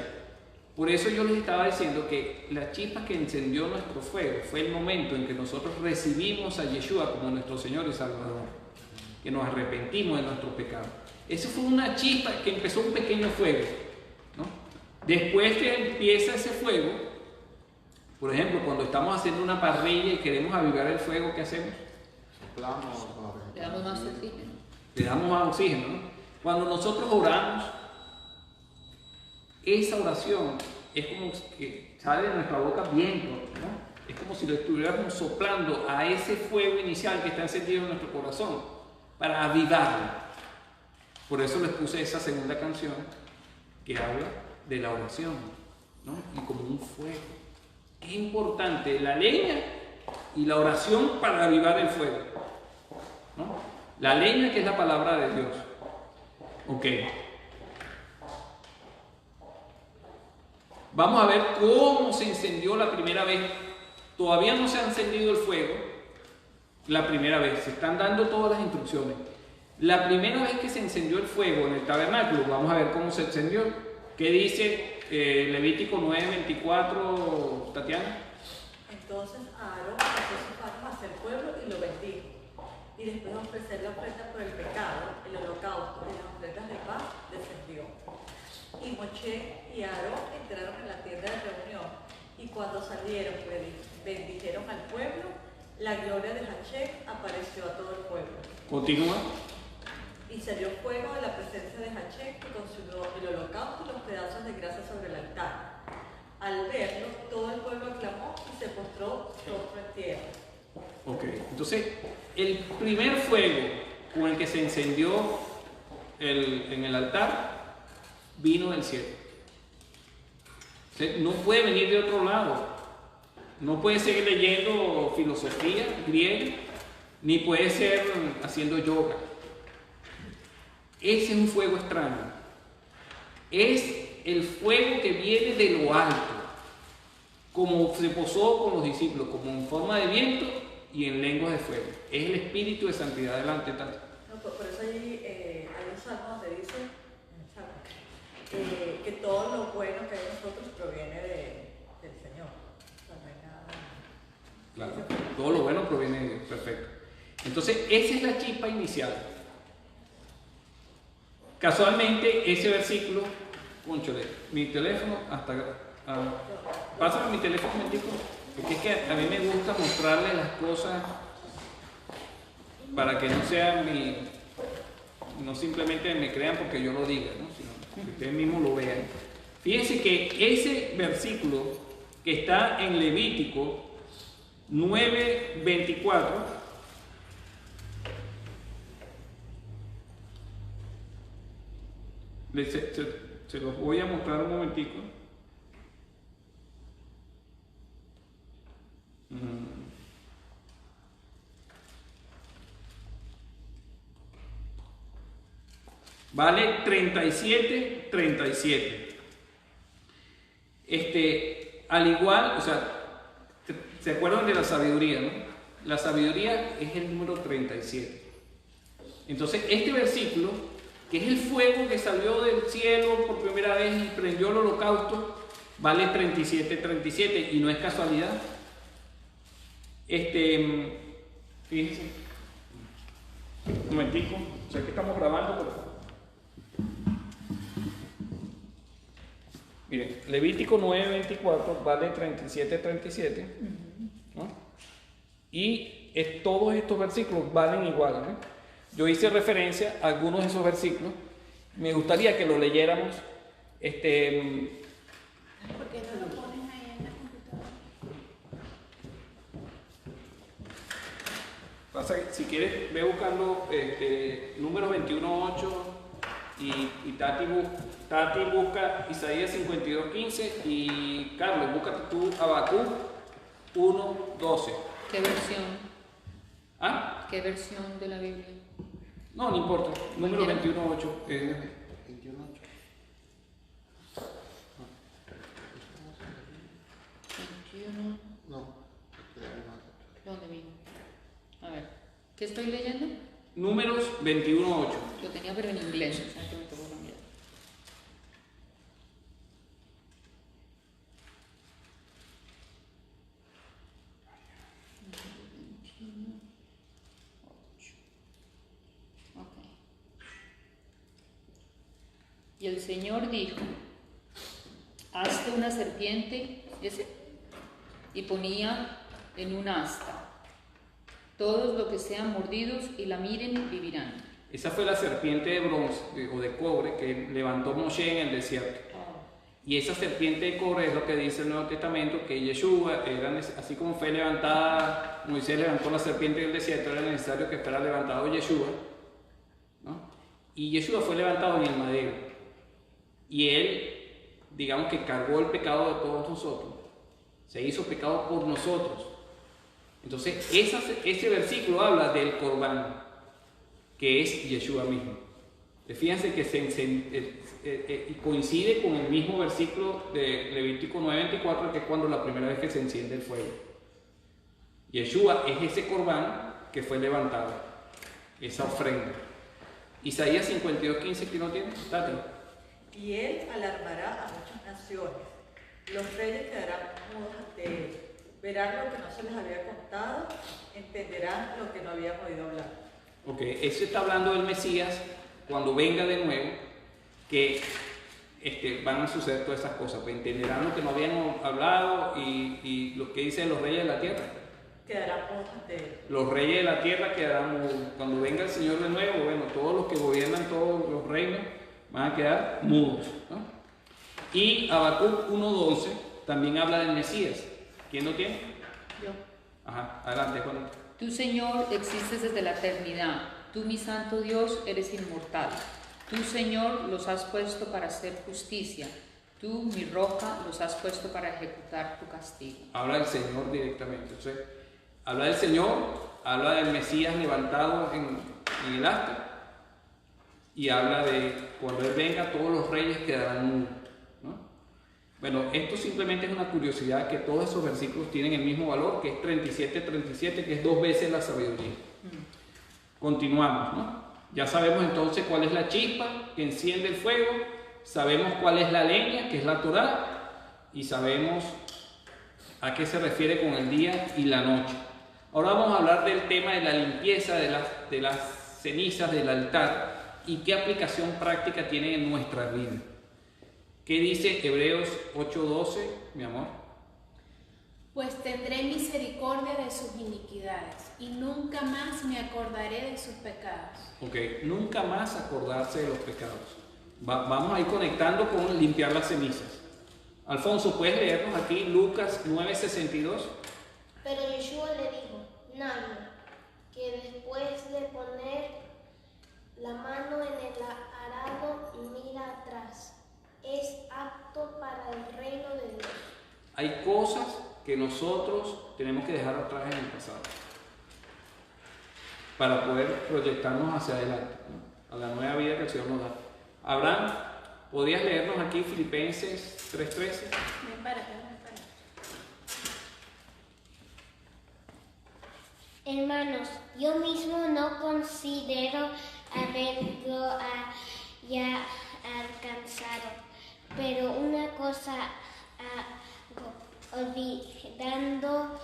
Por eso yo les estaba diciendo que la chispa que encendió nuestro fuego fue el momento en que nosotros recibimos a Yeshua como nuestro Señor y Salvador, que nos arrepentimos de nuestros pecados. Eso fue una chispa que empezó un pequeño fuego, ¿no? Después que empieza ese fuego, por ejemplo, cuando estamos haciendo una parrilla y queremos avivar el fuego, ¿qué hacemos? Soplamos, Le damos más oxígeno. Le damos más oxígeno, ¿no? Cuando nosotros oramos, esa oración es como que sale de nuestra boca viento, ¿no? Es como si lo estuviéramos soplando a ese fuego inicial que está encendido en nuestro corazón para avivarlo. Por eso les puse esa segunda canción que habla de la oración, ¿no? Y como un fuego. Es importante la leña y la oración para avivar el fuego, ¿no? La leña, que es la palabra de Dios. Ok. Vamos a ver cómo se encendió la primera vez. Todavía no se ha encendido el fuego la primera vez. Se están dando todas las instrucciones. La primera vez que se encendió el fuego en el tabernáculo, vamos a ver cómo se encendió. ¿Qué dice Levítico 9:24, Tatiana? Entonces Aarón pasó sus manos hacia el pueblo y lo bendijo. Y después de ofrecer la ofrenda por el pecado, el holocausto y las ofrendas de paz, descendió. Y Moshe y Aarón entraron en la tienda de reunión, y cuando salieron y bendijeron al pueblo, la gloria de Hashem apareció a todo el pueblo. Continúa. Y salió fuego de la presencia de Hashem que consumió el holocausto y los pedazos de grasa sobre el altar. Al verlo, todo el pueblo aclamó y se postró rostro en tierra. Ok, entonces el primer fuego con el que se encendió en el altar vino del cielo. O sea, no puede venir de otro lado. No puede seguir leyendo filosofía griega, ni puede ser haciendo yoga. Ese es un fuego extraño. Es el fuego que viene de lo alto, como se posó con los discípulos, como en forma de viento y en lenguas de fuego. Es el espíritu de santidad delante de tanto. No, por eso hay un salmo donde dice que todo lo bueno que hay en nosotros proviene del Señor. O sea, no hay nada. Claro, todo lo bueno proviene de Dios. Perfecto. Entonces, esa es la chispa inicial. Casualmente, ese versículo, cónchale, mi teléfono hasta... pásame mi teléfono un momentico, porque es que a mí me gusta mostrarles las cosas para que no sea no simplemente me crean porque yo lo diga, ¿no? Sino que ustedes mismos lo vean. Fíjense que ese versículo que está en Levítico 9:24, se los voy a mostrar un momentico. Vale 37. Al igual, o sea, ¿se acuerdan de la sabiduría, no? La sabiduría es el número 37. Entonces, este versículo, que es el fuego que salió del cielo por primera vez y prendió el holocausto, vale 37, y no es casualidad. Fíjense, un momentico, sé que estamos grabando, pero miren, Levítico 9:24 vale 37, ¿no? Y todos estos versículos valen igual, ¿no? Yo hice referencia a algunos de esos versículos. Me gustaría que lo leyéramos. ¿Por qué no lo ponen ahí en la computadora? Pasa que, si quieres, ve buscando números 21:8 y Tati busca Isaías 52:15 y Carlos, búscate tú Habacuc 1:12. ¿Qué versión? ¿Ah? ¿Qué versión de la Biblia? No, no importa. Número 21:8. 21:8. No. ¿Dónde vino? A ver, ¿qué estoy leyendo? Números 21:8. Lo tenía pero en inglés, o sea que me tocó cambiar. Okay. Y el Señor dijo: hazte una serpiente, ese, y ponía en un asta. Todos los que sean mordidos y la miren vivirán. Esa fue la serpiente de bronce o de cobre que levantó Moshe en el desierto. Y esa serpiente de cobre es lo que dice el Nuevo Testamento, que Yeshua, así como fue levantada, Moisés levantó la serpiente en el desierto, era necesario que fuera levantado Yeshua, ¿no? Y Yeshua fue levantado en el madero. Y él, digamos que cargó el pecado de todos nosotros. Se hizo pecado por nosotros. Entonces, ese versículo habla del Corbán, que es Yeshua mismo. Fíjense que coincide con el mismo versículo de Levítico 9:24, que es cuando la primera vez que se enciende el fuego. Yeshua es ese corbán que fue levantado, esa ofrenda. Isaías 52:15, ¿quién lo tiene? Tati. Y él alarmará a muchas naciones. Los reyes quedarán mudos ante él. Verán lo que no se les había contado, entenderán lo que no habían oído hablar. Ok, eso está hablando del Mesías cuando venga de nuevo, que van a suceder todas esas cosas. Pues entenderán lo que no habían hablado y lo que dicen los reyes de la tierra. Quedarán mudos ante él. Los reyes de la tierra quedarán mudos. Cuando venga el Señor de nuevo, bueno, todos los que gobiernan todos los reinos van a quedar mudos, ¿no? Y Habacuc 1:12 también habla del Mesías. ¿Quién lo tiene? Yo. Ajá, adelante, Juan. Tú, Señor, existes desde la eternidad. Tú, mi santo Dios, eres inmortal. Tú, Señor, los has puesto para hacer justicia. Tú, mi roca, los has puesto para ejecutar tu castigo. Habla del Señor directamente. Entonces, habla del Señor, habla del Mesías levantado en el asta. Y habla de cuando Él venga, todos los reyes quedarán mudos, ¿no? Bueno, esto simplemente es una curiosidad, que todos esos versículos tienen el mismo valor, que es 37:37, que es 2 veces la sabiduría. Continuamos, ¿no? Ya sabemos entonces cuál es la chispa que enciende el fuego, sabemos cuál es la leña, que es la Torá, y sabemos a qué se refiere con el día y la noche. Ahora vamos a hablar del tema de la limpieza de las cenizas del altar y qué aplicación práctica tiene en nuestra vida. ¿Qué dice Hebreos 8:12, mi amor? Pues tendré misericordia de sus iniquidades y nunca más me acordaré de sus pecados. Ok, nunca más acordarse de los pecados. Vamos a ir conectando con limpiar las cenizas. Alfonso, ¿puedes leernos aquí Lucas 9:62? Pero Yeshua le dijo: nadie que después de poner la mano en el arado y mira atrás es apto para el reino de Dios. Hay cosas que nosotros tenemos que dejar atrás en el pasado para poder proyectarnos hacia adelante, ¿no? A la nueva vida que el Señor nos da. Abraham, ¿podrías leernos aquí Filipenses 3:13? Ven para acá, ven para acá. Hermanos, yo mismo no considero haberlo ya alcanzado, pero una cosa hago, olvidando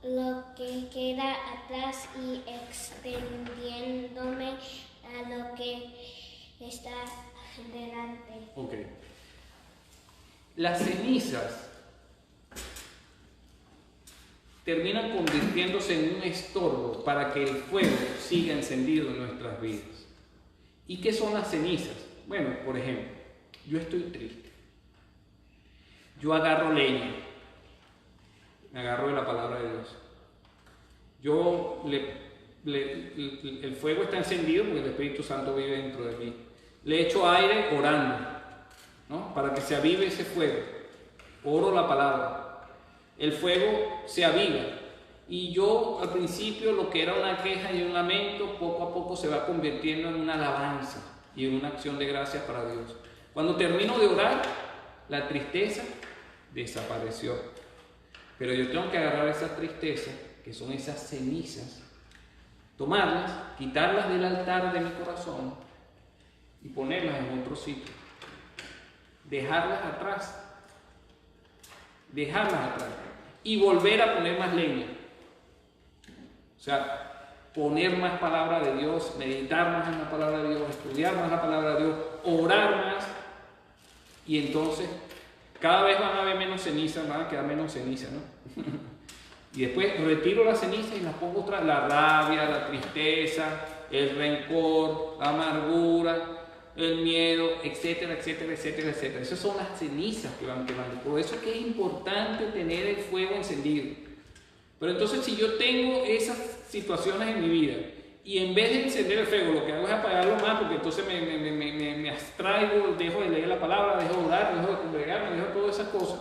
lo que queda atrás y extendiéndome a lo que está delante. Ok. Las cenizas terminan convirtiéndose en un estorbo para que el fuego siga encendido en nuestras vidas. ¿Y qué son las cenizas? Bueno, por ejemplo, yo estoy triste. Yo agarro leña, me agarro de la palabra de Dios. El fuego está encendido porque el Espíritu Santo vive dentro de mí. Le echo aire orando, ¿no? Para que se avive ese fuego. Oro la palabra. El fuego se aviva. Y yo al principio lo que era una queja y un lamento, poco a poco se va convirtiendo en una alabanza y en una acción de gracias para Dios. Cuando termino de orar, la tristeza desapareció. Pero yo tengo que agarrar esa tristeza, que son esas cenizas, tomarlas, quitarlas del altar de mi corazón y ponerlas en otro sitio. Dejarlas atrás. Y volver a poner más leña. O sea, poner más palabra de Dios, meditar más en la palabra de Dios, estudiar más la palabra de Dios, orar más. Y entonces, cada vez van a haber menos cenizas, van a quedar menos cenizas, ¿no? Y después retiro las cenizas y las pongo otra, la rabia, la tristeza, el rencor, la amargura, el miedo, etcétera, etcétera, etcétera, etcétera. Esas son las cenizas que van quemando. Por eso es que es importante tener el fuego encendido. Pero entonces, si yo tengo esas situaciones en mi vida y en vez de encender el fuego, lo que hago es apagarlo más, porque entonces me abstraigo, dejo de leer la palabra, dejo de orar, dejo de congregarme, dejo todas esas cosas.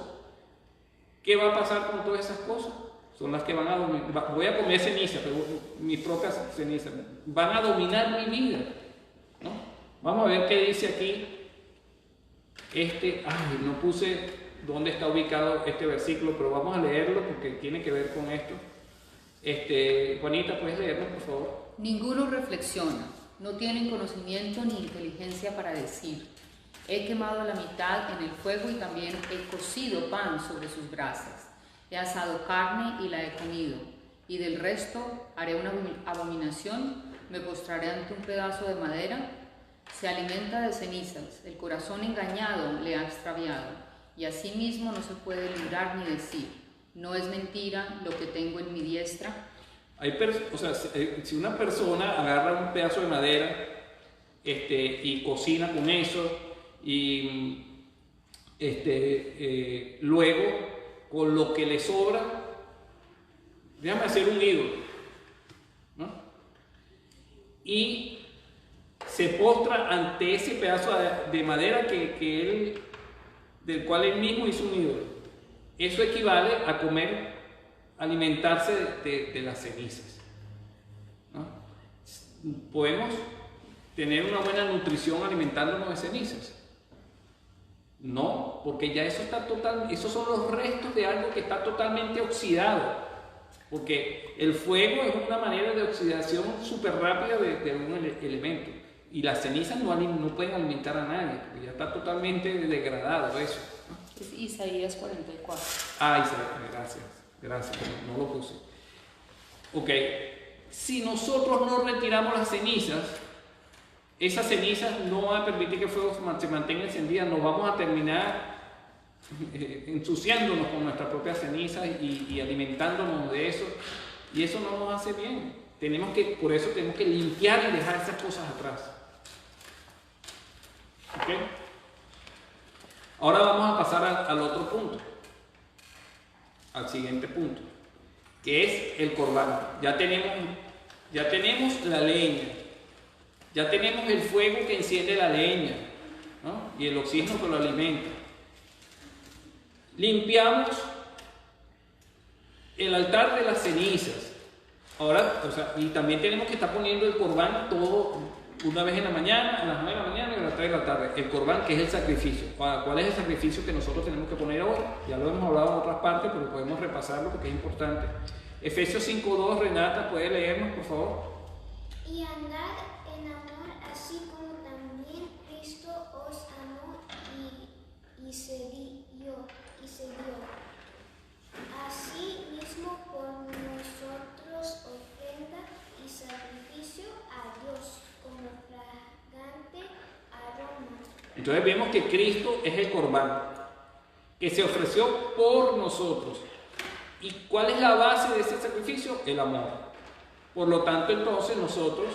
¿Qué va a pasar con todas esas cosas? Son las que van a dominar. Voy a comer ceniza, pero mis propias cenizas van a dominar mi vida, ¿no? Vamos a ver qué dice aquí. No puse dónde está ubicado este versículo, pero vamos a leerlo porque tiene que ver con esto. Juanita, ¿puedes leerlo, por favor? Ninguno reflexiona, no tienen conocimiento ni inteligencia para decir. He quemado la mitad en el fuego y también he cocido pan sobre sus brasas. He asado carne y la he comido, y del resto haré una abominación, me postraré ante un pedazo de madera. Se alimenta de cenizas, el corazón engañado le ha extraviado, y asimismo no se puede librar ni decir, no es mentira lo que tengo en mi diestra. Si una persona agarra un pedazo de madera y cocina con eso, y luego con lo que le sobra, déjame hacer un ídolo, ¿no? Y se postra ante ese pedazo de madera del cual él mismo hizo un ídolo. Eso equivale a comer, alimentarse de las cenizas, ¿no? Podemos tener una buena nutrición alimentándonos de cenizas. No, porque ya eso está esos son los restos de algo que está totalmente oxidado. Porque el fuego es una manera de oxidación súper rápida de un elemento. Y las cenizas no pueden alimentar a nadie, porque ya está totalmente degradado eso, ¿no? Es Isaías 44. Gracias, no lo puse. Ok, si nosotros no retiramos las cenizas, esas cenizas no van a permitir que el fuego se mantenga encendido, nos vamos a terminar ensuciándonos con nuestras propias cenizas y alimentándonos de eso, y eso no nos hace bien. Por eso tenemos que limpiar y dejar esas cosas atrás. ¿Ok? Ahora vamos a pasar al otro punto, al siguiente punto, que es el corbán. Ya tenemos la leña, ya tenemos el fuego que enciende la leña, ¿no? Y el oxígeno que lo alimenta. Limpiamos el altar de las cenizas. Ahora, y también tenemos que estar poniendo el corbán todo una vez en la mañana, a las 9 de la mañana y a las 3 de la tarde. El corbán, que es el sacrificio. ¿Cuál es el sacrificio que nosotros tenemos que poner hoy? Ya lo hemos hablado en otras partes, pero podemos repasarlo porque es importante. Efesios 5:2, Renata, ¿puede leernos, por favor? Y andad en amor, así como también Cristo os amó y se dio. Así mismo por nosotros ofrenda y sacrificio a Dios como fragante aroma. Entonces vemos que Cristo es el corbán, que se ofreció por nosotros. ¿Y cuál es la base de ese sacrificio? El amor. Por lo tanto, entonces nosotros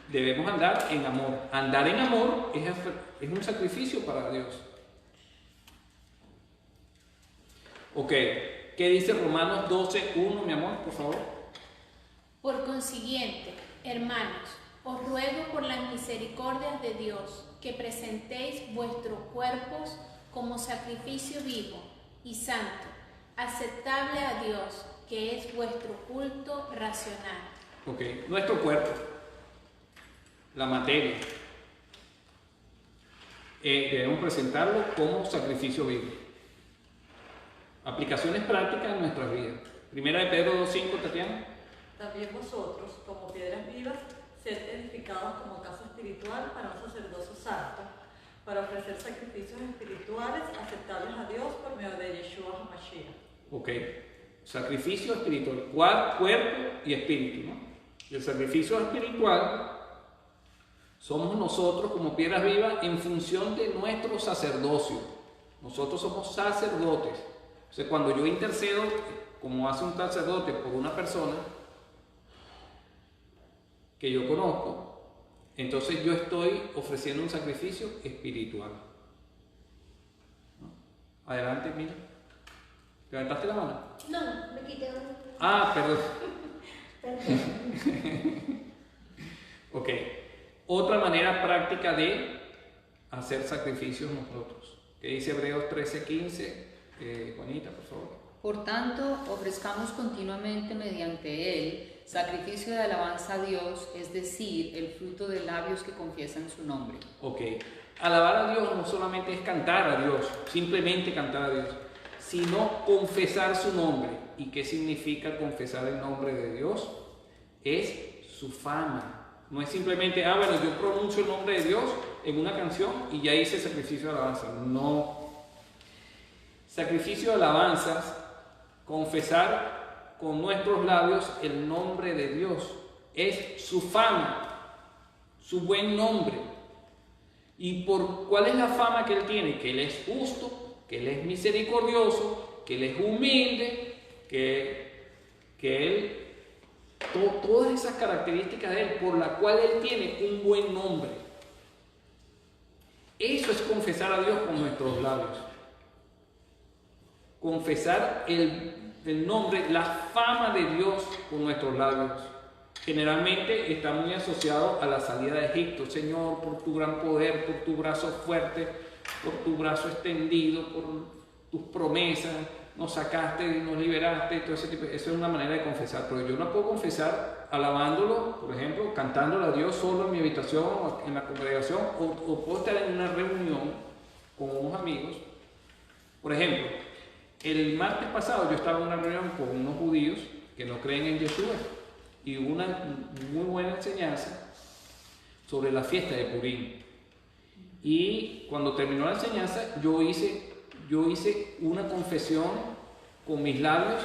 debemos andar en amor. Andar en amor es un sacrificio para Dios. Ok, ¿qué dice Romanos 12:1, mi amor, por favor? Por consiguiente, hermanos, os ruego por las misericordias de Dios que presentéis vuestros cuerpos como sacrificio vivo y santo, aceptable a Dios, que es vuestro culto racional. Ok, nuestro cuerpo, la materia, debemos presentarlo como sacrificio vivo. Aplicaciones prácticas en nuestras vidas. Primera de Pedro 2:5, Tatiana. También vosotros, como piedras vivas, sed edificados como casa espiritual para un sacerdocio santo, para ofrecer sacrificios espirituales aceptables a Dios por medio de Yeshua HaMashiach. Ok, sacrificio espiritual, cuerpo y espíritu, ¿no? Y el sacrificio espiritual somos nosotros como piedras vivas en función de nuestro sacerdocio. Nosotros somos sacerdotes. O sea, cuando yo intercedo, como hace un sacerdote por una persona que yo conozco, entonces yo estoy ofreciendo un sacrificio espiritual, ¿no? Adelante, mira. ¿Levantaste la mano? No, me quité un... Perdón. Perdón. Ok. Otra manera práctica de hacer sacrificios nosotros. ¿Qué dice Hebreos 13:15? Juanita, por favor. Por tanto, ofrezcamos continuamente mediante él sacrificio de alabanza a Dios, es decir, el fruto de labios que confiesan su nombre. Ok. Alabar a Dios no solamente es cantar a Dios, simplemente cantar a Dios, sino confesar su nombre. ¿Y qué significa confesar el nombre de Dios? Es su fama. No es simplemente, bueno, yo pronuncio el nombre de Dios en una canción y ya hice sacrificio de alabanza. No. Sacrificio de alabanzas, confesar con nuestros labios el nombre de Dios, es su fama, su buen nombre. ¿Y cuál es la fama que Él tiene? Que Él es justo, que Él es misericordioso, que Él es humilde, que Él, todas esas características de Él, por la cual Él tiene un buen nombre. Eso es confesar a Dios con nuestros labios. Confesar el nombre, la fama de Dios con nuestros labios. Generalmente está muy asociado a la salida de Egipto. Señor, por tu gran poder, por tu brazo fuerte, por tu brazo extendido, por tus promesas, nos sacaste y nos liberaste, todo ese tipo. Eso es una manera de confesar, pero yo no puedo confesar alabándolo, por ejemplo, cantándole a Dios solo en mi habitación o en la congregación, o puedo estar en una reunión con unos amigos. Por ejemplo, el martes pasado yo estaba en una reunión con unos judíos que no creen en Yeshua y hubo una muy buena enseñanza sobre la fiesta de Purim. Y cuando terminó la enseñanza yo hice una confesión con mis labios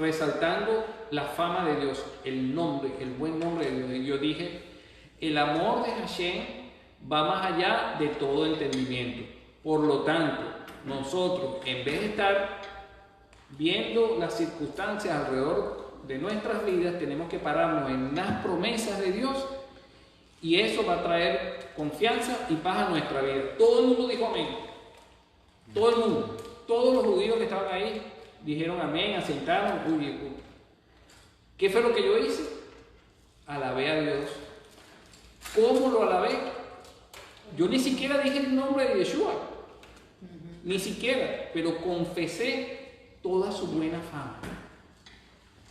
resaltando la fama de Dios, el nombre, el buen nombre de Dios. Y yo dije, el amor de Hashem va más allá de todo entendimiento. Por lo tanto, nosotros, en vez de estar viendo las circunstancias alrededor de nuestras vidas, tenemos que pararnos en las promesas de Dios y eso va a traer confianza y paz a nuestra vida. Todo el mundo dijo amén. Todo el mundo. Todos los judíos que estaban ahí dijeron amén, asentaron. ¿Qué fue lo que yo hice? Alabé a Dios. ¿Cómo lo alabé? Yo ni siquiera dije el nombre de Yeshua. Ni siquiera, pero confesé toda su buena fama,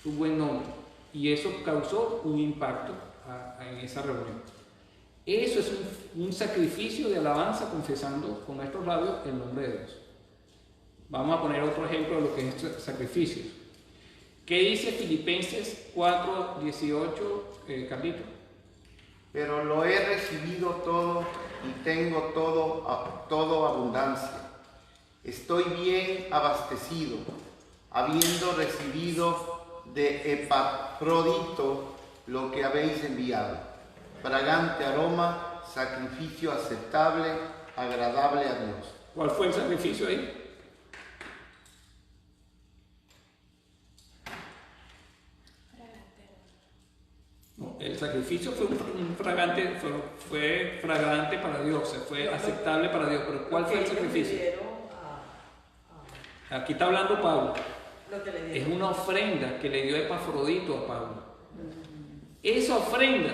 su buen nombre, y eso causó un impacto en esa reunión. Eso es un sacrificio de alabanza, confesando con nuestros labios el nombre de Dios. Vamos a poner otro ejemplo de lo que es sacrificios. ¿Qué dice Filipenses 4:18, Carlito? Pero lo he recibido todo y tengo todo abundancia. Estoy bien abastecido, habiendo recibido de Epafrodito lo que habéis enviado, fragante aroma, sacrificio aceptable, agradable a Dios. ¿Cuál fue el sacrificio ahí? No, el sacrificio fue fue fragante para Dios, fue aceptable para Dios. Pero ¿cuál fue el sacrificio? Aquí está hablando Pablo. Es una ofrenda que le dio Epafrodito a Pablo. Esa ofrenda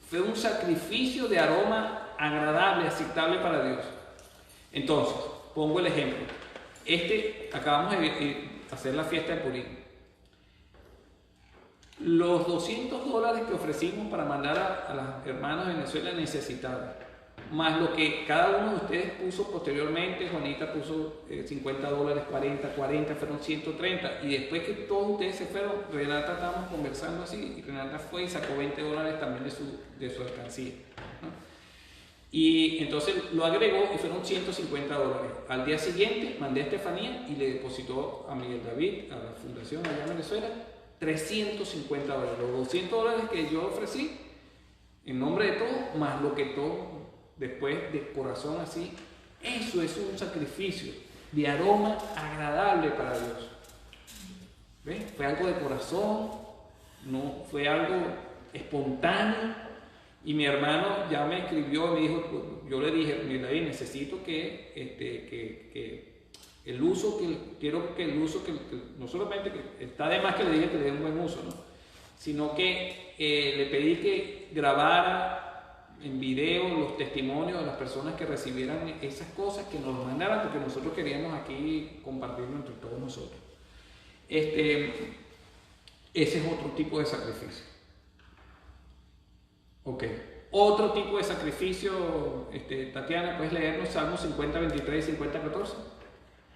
fue un sacrificio de aroma agradable, aceptable para Dios. Entonces, pongo el ejemplo. Acabamos de hacer la fiesta de Purim. Los $200 que ofrecimos para mandar a las hermanas de Venezuela necesitadas, más lo que cada uno de ustedes puso posteriormente. Juanita puso $50, 40, fueron 130, y después que todos ustedes se fueron, Renata, estábamos conversando así, y Renata fue y sacó $20 también de su alcancía, ¿no? Y entonces lo agregó y fueron $150. Al día siguiente mandé a Estefanía y le depositó a Miguel David, a la fundación allá en Venezuela, $350. Los $200 que yo ofrecí en nombre de todos, más lo que todo después de corazón así, eso es un sacrificio de aroma agradable para Dios. ¿Ves? Fue algo de corazón, no fue algo espontáneo. Y mi hermano ya me escribió y me dijo, yo le dije, mira, necesito que el uso, quiero que el uso, que no solamente que está de más que le diga que le dé un buen uso, ¿no? Sino que le pedí que grabara en video los testimonios de las personas que recibieran esas cosas, que nos los mandaran, porque nosotros queríamos aquí compartirlo entre todos nosotros. Ese es otro tipo de sacrificio. Ok. Otro tipo de sacrificio, Tatiana, ¿puedes leernos Salmos 50, 23 y 50, 14?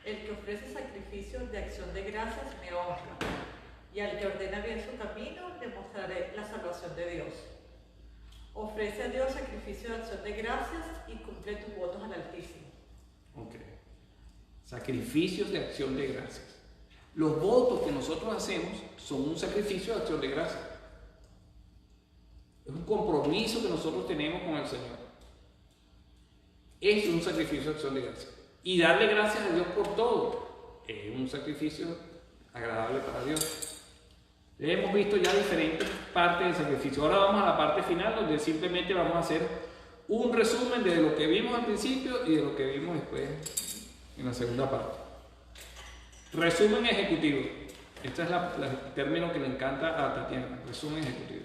El que ofrece sacrificios de acción de gracias me honra, y al que ordena bien su camino le mostraré la salvación de Dios. Ofrece a Dios sacrificio de acción de gracias y cumple tus votos al Altísimo. Ok. Sacrificios de acción de gracias. Los votos que nosotros hacemos son un sacrificio de acción de gracias. Es un compromiso que nosotros tenemos con el Señor. Es un sacrificio de acción de gracias. Y darle gracias a Dios por todo es un sacrificio agradable para Dios. Hemos visto ya diferentes partes del sacrificio. Ahora vamos a la parte final, donde simplemente vamos a hacer un resumen de lo que vimos al principio y de lo que vimos después en la segunda parte. Resumen ejecutivo. Este es el término que le encanta a Tatiana. Resumen ejecutivo.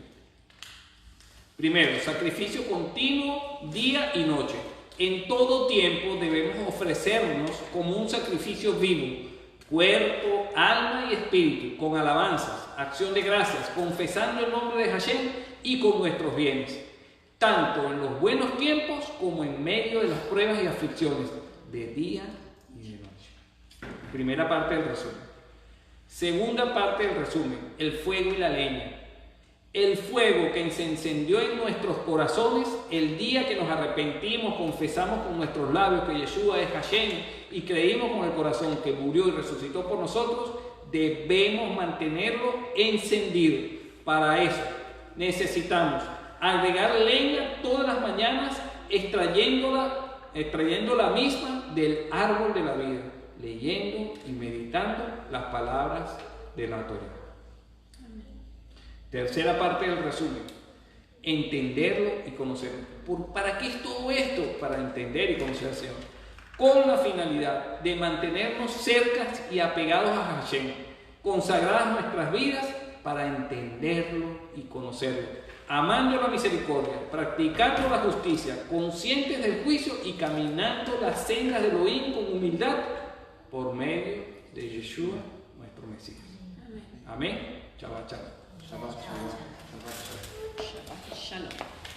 Primero, sacrificio continuo, día y noche. En todo tiempo debemos ofrecernos como un sacrificio vivo, cuerpo, alma y espíritu, con alabanzas, acción de gracias, confesando el nombre de Hashem y con nuestros bienes, tanto en los buenos tiempos como en medio de las pruebas y aflicciones, de día y de noche. Primera parte del resumen. Segunda parte del resumen, el fuego y la leña. El fuego que se encendió en nuestros corazones el día que nos arrepentimos, confesamos con nuestros labios que Yeshua es Hashem y creímos con el corazón que murió y resucitó por nosotros, debemos mantenerlo encendido. Para eso necesitamos agregar leña todas las mañanas, extrayendo la misma del árbol de la vida, leyendo y meditando las palabras de la Torá. Tercera parte del resumen, entenderlo y conocerlo. ¿Para qué es todo esto? Para entender y conocer al Señor, con la finalidad de mantenernos cerca y apegados a Hashem, consagradas nuestras vidas para entenderlo y conocerlo, amando la misericordia, practicando la justicia, conscientes del juicio y caminando las sendas de Elohim con humildad por medio de Yeshua, nuestro Mesías. Amén. Shabbat shalom. Shabbat shalom. Shabbat shalom. Shabbat shalom.